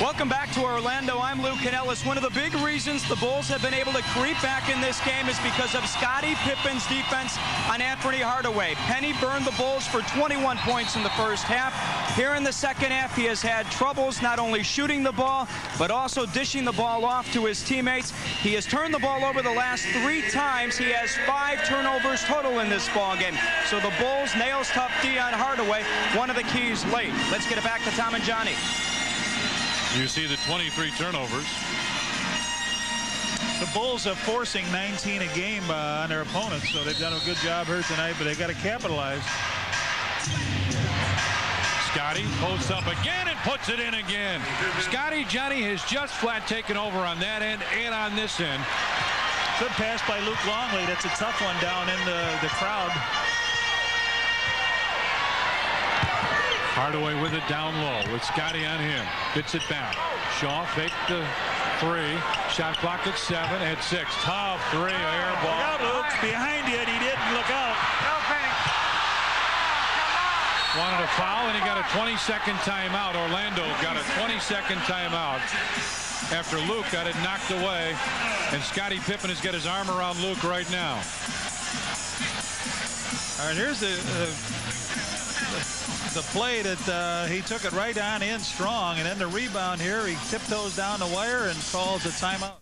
Welcome back to Orlando. I'm Lou Canellis. One of the big reasons the Bulls have been able to creep back in this game is because of Scottie Pippen's defense on Anthony Hardaway. Penny burned the Bulls for 21 points in the first half. Here in the second half, he has had troubles not only shooting the ball, but also dishing the ball off to his teammates. He has turned the ball over the last 3 times. He has 5 turnovers total in this ball game. So the Bulls nails tough D on Hardaway, one of the keys late. Let's get it back to Tom and Johnny. You see the 23 turnovers. The Bulls are forcing 19 a game on their opponents, so they've done a good job here tonight, but they got to capitalize. Scotty posts up again and puts it in again. Scotty, Johnny, has just flat taken over on that end and on this end. Good pass by Luke Longley. That's a tough one down in the crowd. Hardaway with it down low with Scotty on him. Gets it back. Shaw faked the 3. Shot clock at 7. At 6. Tough 3. Air ball. Look out, Luke. Behind you, and he didn't look out. Wanted a foul, and he got a 20-second timeout. Orlando got a 20-second timeout after Luke got it knocked away. And Scottie Pippen has got his arm around Luke right now. All right, here's the play that he took it right on in strong, and then the rebound here, he tiptoes down the wire and calls a timeout.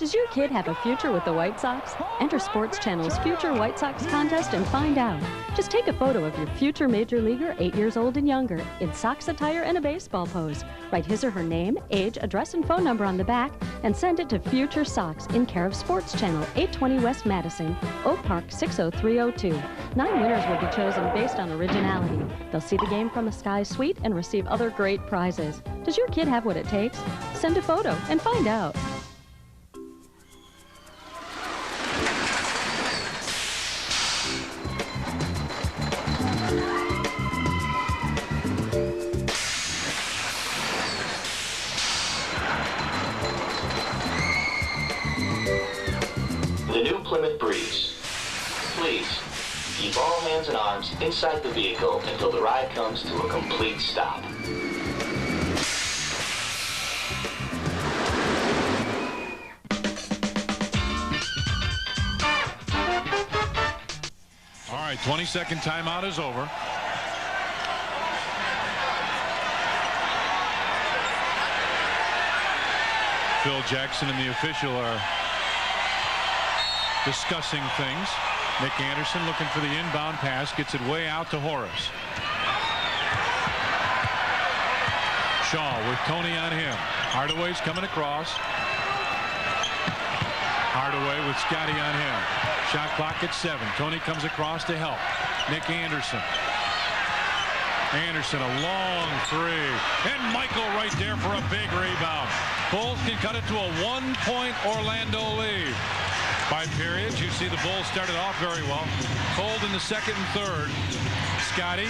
Does your kid have a future with the White Sox? Enter Sports Channel's Future White Sox contest and find out. Just take a photo of your future major leaguer 8 years old and younger in Sox attire and a baseball pose. Write his or her name, age, address, and phone number on the back and send it to Future Sox in care of Sports Channel, 820 West Madison, Oak Park 60302. 9 winners will be chosen based on originality. They'll see the game from a Sky Suite and receive other great prizes. Does your kid have what it takes? Send a photo and find out. The new Plymouth Breeze. Please, keep all hands and arms inside the vehicle until the ride comes to a complete stop. All right, 20-second timeout is over. Phil Jackson and the official are discussing things. Nick Anderson looking for the inbound pass, gets it way out to Horace. Shaw with Tony on him. Hardaway's coming across. Hardaway with Scotty on him. Shot clock at 7. Tony comes across to help. Nick Anderson. Anderson, a long three. And Michael right there for a big rebound. Bulls can cut it to a 1-point Orlando lead. By periods, you see the Bulls started off very well. Cold in the second and third. Scotty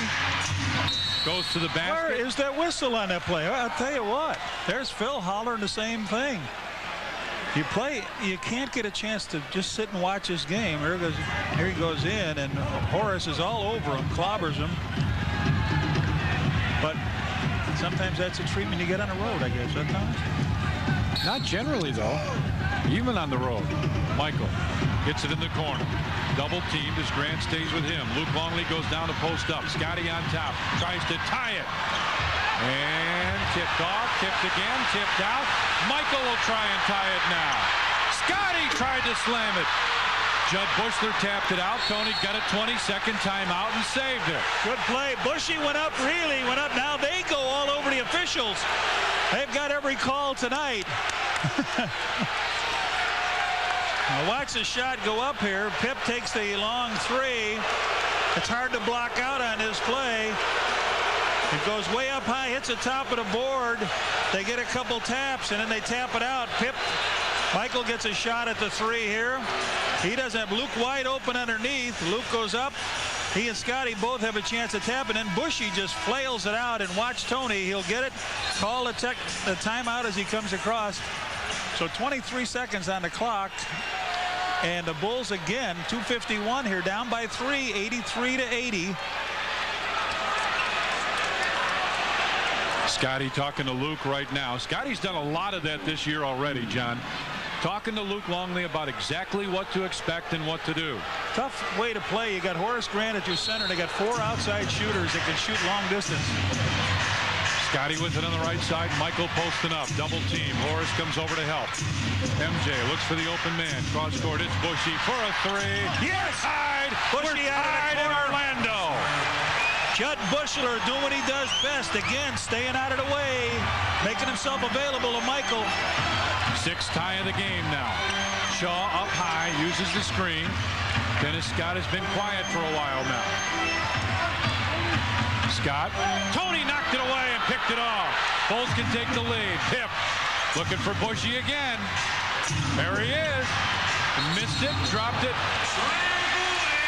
goes to the basket. Where is that whistle on that play? I'll tell you what. There's Phil hollering the same thing. You play, you can't get a chance to just sit and watch this game. Here he goes in, and Horace is all over him, clobbers him. But sometimes that's a treatment you get on the road, I guess. Sometimes. Not generally, though. Even on the road. Michael gets it in the corner. Double teamed as Grant stays with him. Luke Longley goes down to post up. Scotty on top. Tries to tie it. And tipped off. Tipped again. Tipped out. Michael will try and tie it now. Scotty tried to slam it. Judd Bushler tapped it out. Tony got a 20-second timeout and saved it. Good play. Bushy went up, really went up. Now they go all over the officials. They've got every call tonight. Now watch the shot go up here. Pip takes the long three. It's hard to block out on this play. It goes way up high, hits the top of the board. They get a couple taps, and then they tap it out. Michael gets a shot at the three here. He doesn't have Luke wide open underneath. Luke goes up. He and Scotty both have a chance to tap it, and Bushy just flails it out. And watch Tony. He'll get it. Call the timeout as he comes across. So 23 seconds on the clock. And the Bulls again, 2:51 here, down by 3, 83-80. Scotty talking to Luke right now. Scotty's done a lot of that this year already, John. Talking to Luke Longley about exactly what to expect and what to do. Tough way to play. You got Horace Grant at your center. They got 4 outside shooters that can shoot long distance. Scotty with it on the right side. Michael posting up. Double team. Horace comes over to help. MJ looks for the open man. Cross court. It's Bushy for a three. Yes! Tied. Bushy We're tied in Orlando. Judd Bushler doing what he does best. Again, staying out of the way. Making himself available to Michael. 6th tie of the game now. Shaw up high. Uses the screen. Dennis Scott has been quiet for a while now. Scott. Tony knocked it away and picked it off. Bulls can take the lead. Pip looking for Bushy again. There he is. Missed it, dropped it.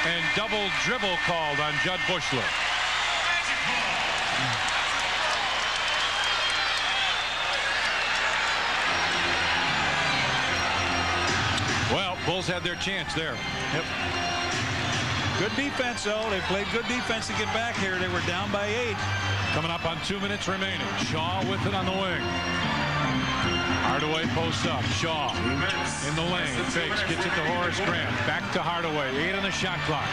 And double dribble called on Judd Bushler. Well, Bulls had their chance there. Yep. Good defense, though. They played good defense to get back here. They were down by 8. Coming up on 2 minutes remaining. Shaw with it on the wing. Hardaway posts up. Shaw in the lane. Fakes. Gets it to Horace Grant. Back to Hardaway. 8 on the shot clock.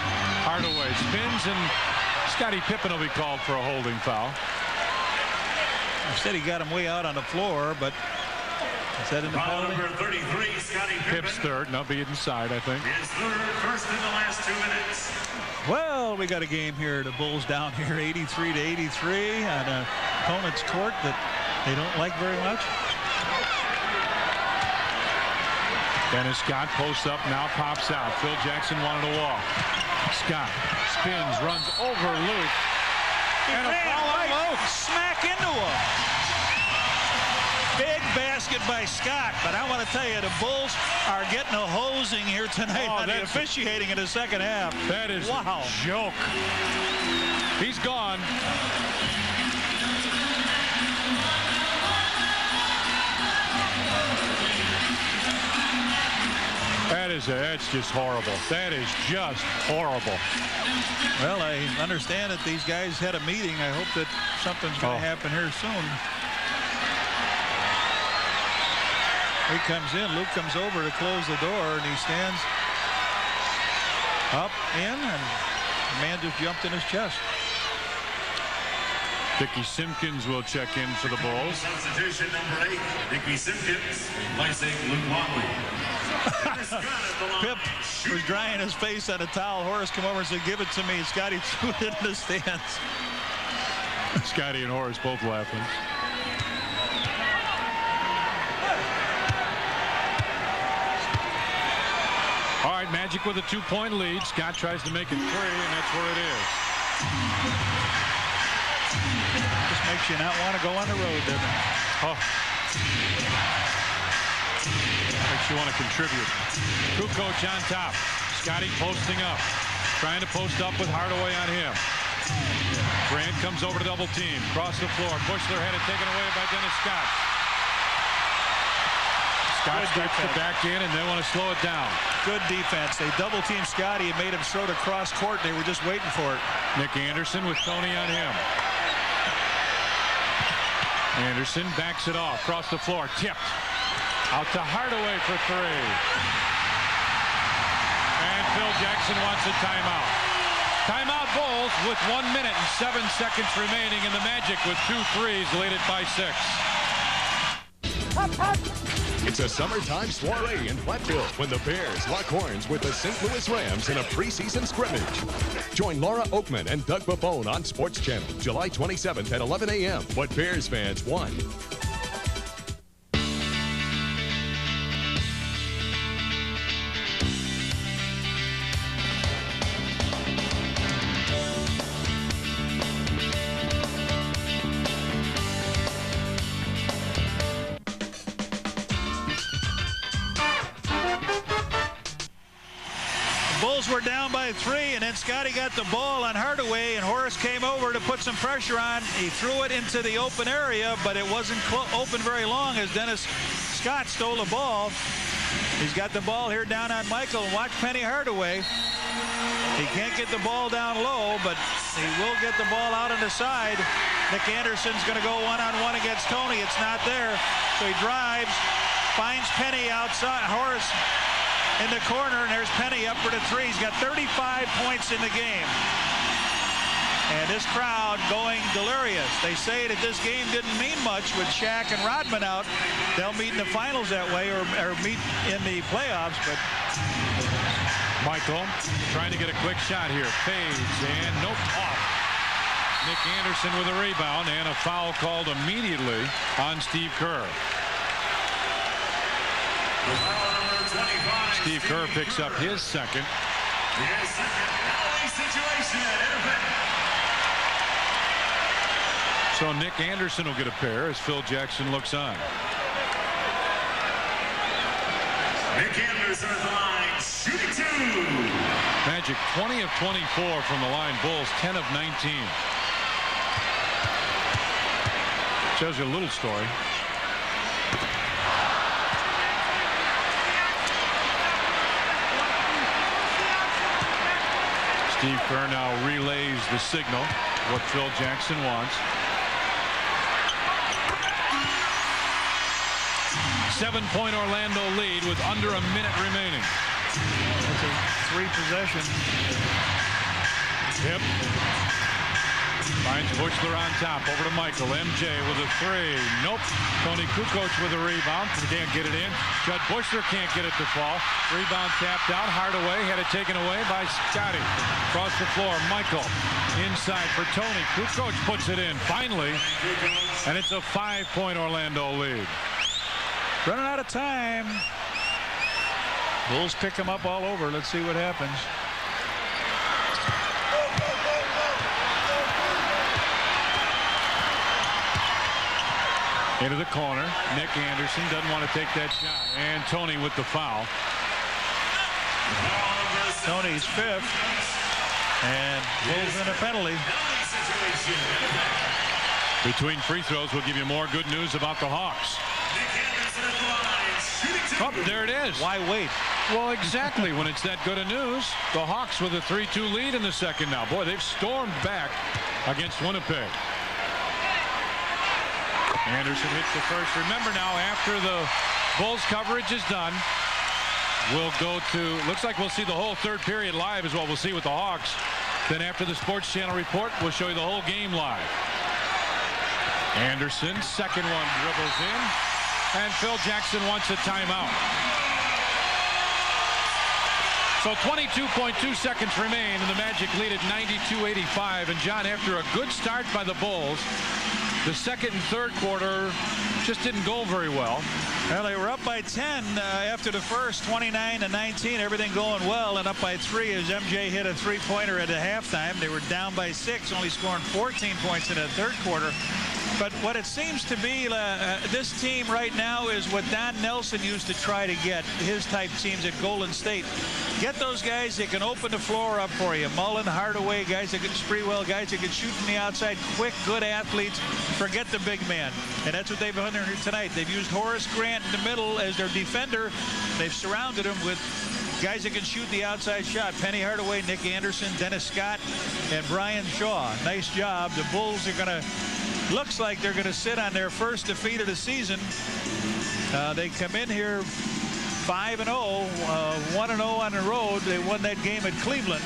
Hardaway spins, and Scottie Pippen will be called for a holding foul. Instead, he got him way out on the floor, but Is that in the penalty? Number 33, Scottie Pippen. Pip's third, and I'll be inside, I think. His first in the last 2 minutes. Well, we got a game here. The Bulls down here 83-83 on an opponent's court that they don't like very much. Dennis Scott posts up, now pops out. Phil Jackson wanted to walk. Scott spins, runs over Luke. And a foul on Luke. Smack into him. Big basket by Scott, but I want to tell you, the Bulls are getting a hosing here tonight on the officiating in the second half. That is a joke. He's gone. That's just horrible. That is just horrible. Well, I understand that these guys had a meeting. I hope that something's going to happen here soon. He comes in. Luke comes over to close the door, and he stands up, in, and the man just jumped in his chest. Dickie Simpkins will check in for the Bulls. Substitution number 8, Dickie Simpkins, replacing Luke Longley. Pip was drying his face on a towel. Horace come over and said, "Give it to me." Scotty threw it in the stands. Scotty and Horace both laughing. All right, Magic with a 2-point lead. Scott tries to make it 3, and that's where it is. Just makes you not want to go on the road, doesn't it? Oh. Makes you want to contribute. Kukoc on top. Scotty posting up. Trying to post up with Hardaway on him. Grant comes over to double team. Across the floor. Bushler had it taken away by Dennis Scott. Scott starts to back in and they want to slow it down. Good defense. They double teamed Scotty and made him throw it across court. They were just waiting for it. Nick Anderson with Tony on him. Anderson backs it off. Across the floor. Tipped. Out to Hardaway for 3. And Phil Jackson wants a timeout. Timeout Bulls with 1 minute and 7 seconds remaining, in the Magic with 2 threes, lead it by 6. It's a summertime soiree in Platteville when the Bears lock horns with the St. Louis Rams in a preseason scrimmage. Join Laura Oakman and Doug Buffone on Sports Channel July 27th at 11 a.m. What Bears fans want. Were down by 3, and then Scotty got the ball on Hardaway, and Horace came over to put some pressure on. He threw it into the open area, but it wasn't open very long as Dennis Scott stole the ball. He's got the ball here down on Michael. Watch Penny Hardaway. He can't get the ball down low, but he will get the ball out on the side. Nick Anderson's going to go one-on-one against Tony. It's not there, so he drives, finds Penny outside. Horace in the corner, and there's Penny up for the 3. He's got 35 points in the game. And this crowd going delirious. They say that this game didn't mean much with Shaq and Rodman out. They'll meet in the finals that way, or meet in the playoffs. But Michael trying to get a quick shot here. Fades, and nope, off. Nick Anderson with a rebound, and a foul called immediately on Steve Kerr. Steve Kerr picks up his second. So Nick Anderson will get a pair as Phil Jackson looks on. Nick Anderson at the line, shooting 2. Magic 20 of 24 from the line. Bulls 10 of 19. Shows you a little story. Steve Kerr now relays the signal, what Phil Jackson wants. 7-point Orlando lead with under a minute remaining. It's a 3 possession. Yep. Finds Bushler on top. Over to Michael. MJ with a three. Nope. Tony Kukoc with a rebound. Can't get it in. Judd Bushler can't get it to fall. Rebound tapped out. Hardaway had it taken away by Scotty. Across the floor. Michael inside for Tony. Kukoc puts it in finally. And it's a 5-point Orlando lead. Running out of time. Bulls pick them up all over. Let's see what happens. Into the corner. Nick Anderson doesn't want to take that shot. And Tony with the foul. Tony's fifth. And Bulls in a penalty. Between free throws, we'll give you more good news about the Hawks. Oh, there it is. Why wait? Well, exactly. When it's that good of news, the Hawks with a 3-2 lead in the second now. Boy, they've stormed back against Winnipeg. Anderson hits the first. Remember now, after the Bulls coverage is done, we'll go to, looks like we'll see the whole third period live is what we'll see with the Hawks. Then after the Sports Channel report, we'll show you the whole game live. Anderson, second one, dribbles in. And Phil Jackson wants a timeout. So 22.2 seconds remain, and the Magic lead at 92-85. And John, after a good start by the Bulls, the second and third quarter just didn't go very well. Well, they were up by 10 after the first, 29-19, everything going well, and up by 3 as MJ hit a three-pointer at the halftime. They were down by 6, only scoring 14 points in the third quarter. But what it seems to be, this team right now is what Don Nelson used to try to get his type teams at Golden State. Get those guys that can open the floor up for you. Mullen, Hardaway, guys that can Sprewell, guys that can shoot from the outside, quick, good athletes. Forget the big man. And that's what they've done here tonight. They've used Horace Grant in the middle as their defender. They've surrounded him with guys that can shoot the outside shot. Penny Hardaway, Nick Anderson, Dennis Scott, and Brian Shaw. Nice job. The Bulls are going to, looks like they're going to sit on their first defeat of the season. They come in here 5-0, 1-0 on the road. They won that game at Cleveland.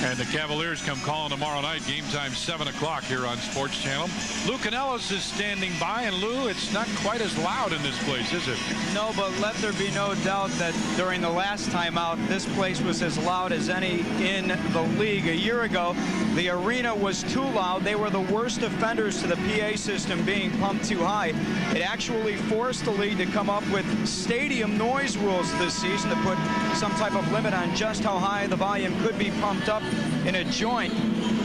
And the Cavaliers come calling tomorrow night. Game time 7 o'clock here on Sports Channel. Lou Canellis is standing by. And Lou, it's not quite as loud in this place, is it? No, but let there be no doubt that during the last time out, this place was as loud as any in the league. A year ago, the arena was too loud. They were the worst offenders to the PA system being pumped too high. It actually forced the league to come up with stadium noise rules this season to put some type of limit on just how high the volume could be pumped up in a joint.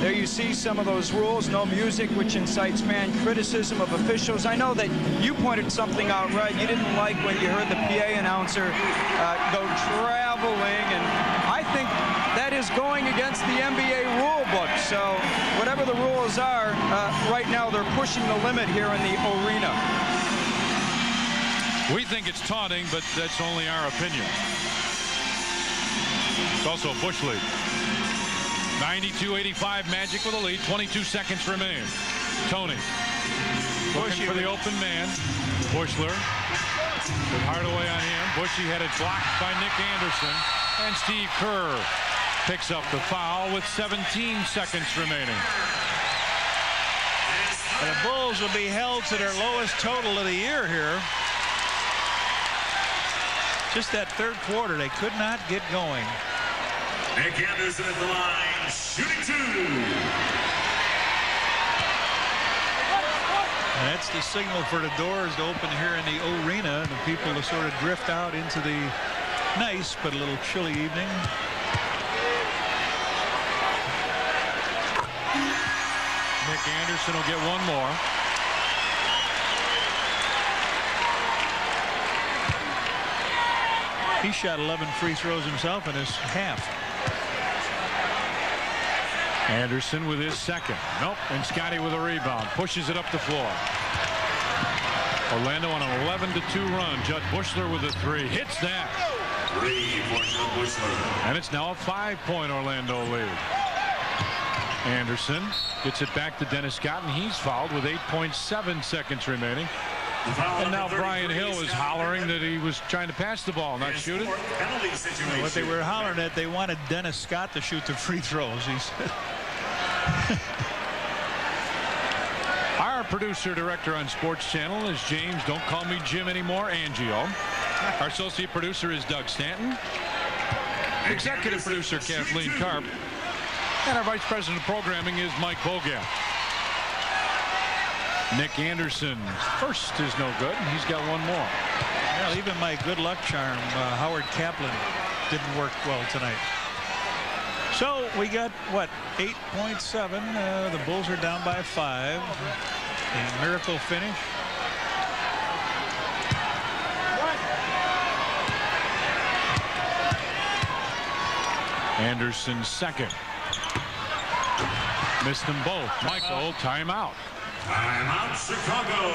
There you see some of those rules. No music, which incites fan criticism of officials. I know that you pointed something out, right? You didn't like when you heard the PA announcer go traveling, and I think that is going against the NBA rule book. So whatever the rules are, right now they're pushing the limit here in the arena. We think it's taunting, but that's only our opinion. It's also a Bush lead. 92-85 Magic with a lead. 22 seconds remain. Tony looking for the open man. Bushler with Hardaway on him. Bushy had it blocked by Nick Anderson. And Steve Kerr picks up the foul with 17 seconds remaining. And the Bulls will be held to their lowest total of the year here. Just that third quarter, they could not get going. Nick Anderson at the line, shooting 2. And that's the signal for the doors to open here in the arena, and the people to sort of drift out into the nice but a little chilly evening. Nick Anderson will get one more. He shot 11 free throws himself in his half. Anderson with his second. Nope. And Scotty with a rebound. Pushes it up the floor. Orlando on an 11-2 run. Judd Bushler with a 3. Hits that. 3 for Judd Bushler. And it's now a 5-point Orlando lead. Anderson gets it back to Dennis Scott, and he's fouled with 8.7 seconds remaining. And now Brian Hill is hollering that he was trying to pass the ball, not shoot it. What they were hollering at, they wanted Dennis Scott to shoot the free throws. He said. Our producer-director on Sports Channel is James, don't call me Jim anymore, Angio. Our associate producer is Doug Stanton. Executive producer Kathleen Karp. And our vice president of programming is Mike Bogat. Nick Anderson first is no good. He's got one more. Well, even my good luck charm, Howard Kaplan, didn't work well tonight. So we got, what, 8.7. The Bulls are down by 5. A miracle finish. Anderson second. Missed them both. Michael, timeout. Timeout, Chicago.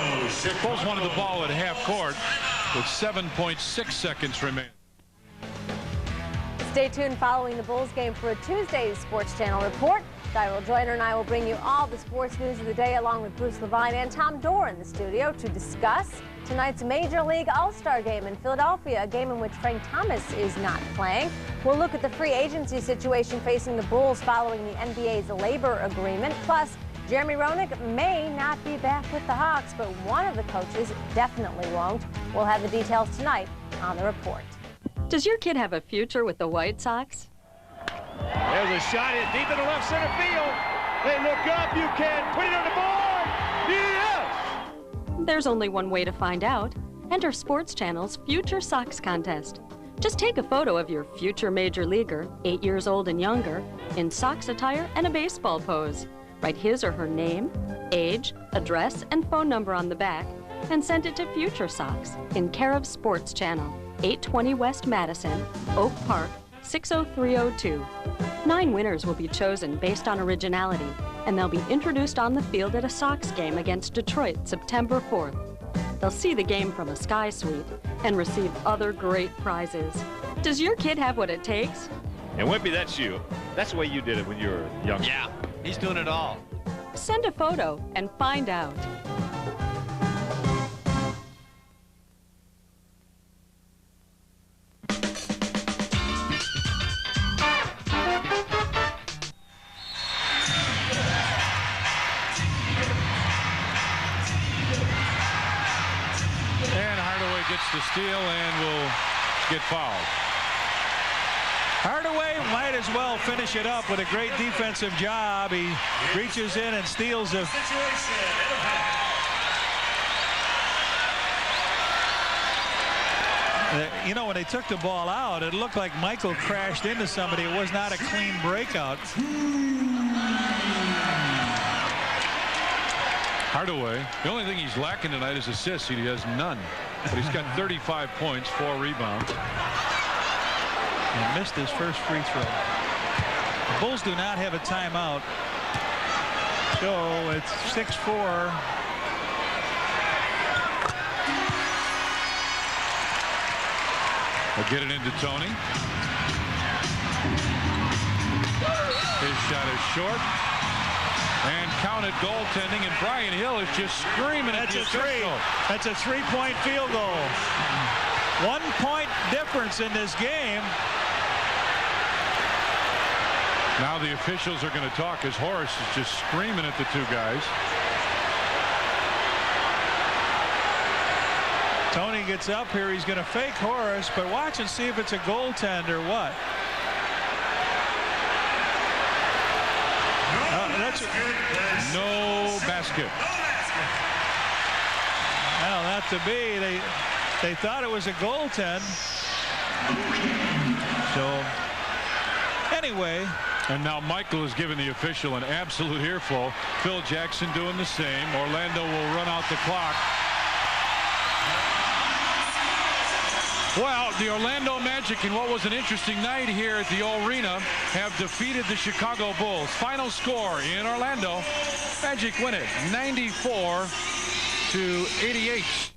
Bulls wanted the ball at half court with 7.6 seconds remaining. Stay tuned following the Bulls game for a Tuesday's Sports Channel report. Cyril Joyner and I will bring you all the sports news of the day along with Bruce Levine and Tom Dorr in the studio to discuss tonight's Major League All-Star game in Philadelphia, a game in which Frank Thomas is not playing. We'll look at the free agency situation facing the Bulls following the NBA's labor agreement. Plus, Jeremy Roenick may not be back with the Hawks, but one of the coaches definitely won't. We'll have the details tonight on the report. Does your kid have a future with the White Sox? There's a shot in deep in the left center field. Hey, look up, you can put it on the board. Yes! There's only one way to find out. Enter Sports Channel's Future Sox Contest. Just take a photo of your future major leaguer, 8 years old and younger, in Sox attire and a baseball pose. Write his or her name, age, address, and phone number on the back, and send it to Future Sox in care of Sports Channel, 820 West Madison, Oak Park, 60302. 9 winners will be chosen based on originality, and they'll be introduced on the field at a Sox game against Detroit September 4th. They'll see the game from a Sky Suite and receive other great prizes. Does your kid have what it takes? And Wimpy, that's you. That's the way you did it when you were young. Yeah, he's doing it all. Send a photo and find out. The steal and will get fouled. Hardaway might as well finish it up with a great defensive job. He reaches in and steals it. You know, when they took the ball out, it looked like Michael crashed into somebody. It was not a clean breakout. Hardaway, the only thing he's lacking tonight is assists. He has none. But he's got 35 points, 4 rebounds. And missed his first free throw. The Bulls do not have a timeout. So it's 6-4. They'll get it into Tony. His shot is short. And counted goaltending, and Brian Hill is just screaming at the official. That's a 3-point field goal. 1 point difference in this game. Now the officials are going to talk as Horace is just screaming at the two guys. Tony gets up here. He's going to fake Horace, but watch and see if it's a goaltend or what. No basket. Well, not to be. They thought it was a goaltend. So anyway. And now Michael is giving the official an absolute earful. Phil Jackson doing the same. Orlando will run out the clock. Well, the Orlando Magic, in what was an interesting night here at the Arena, have defeated the Chicago Bulls. Final score in Orlando, Magic win it 94-88.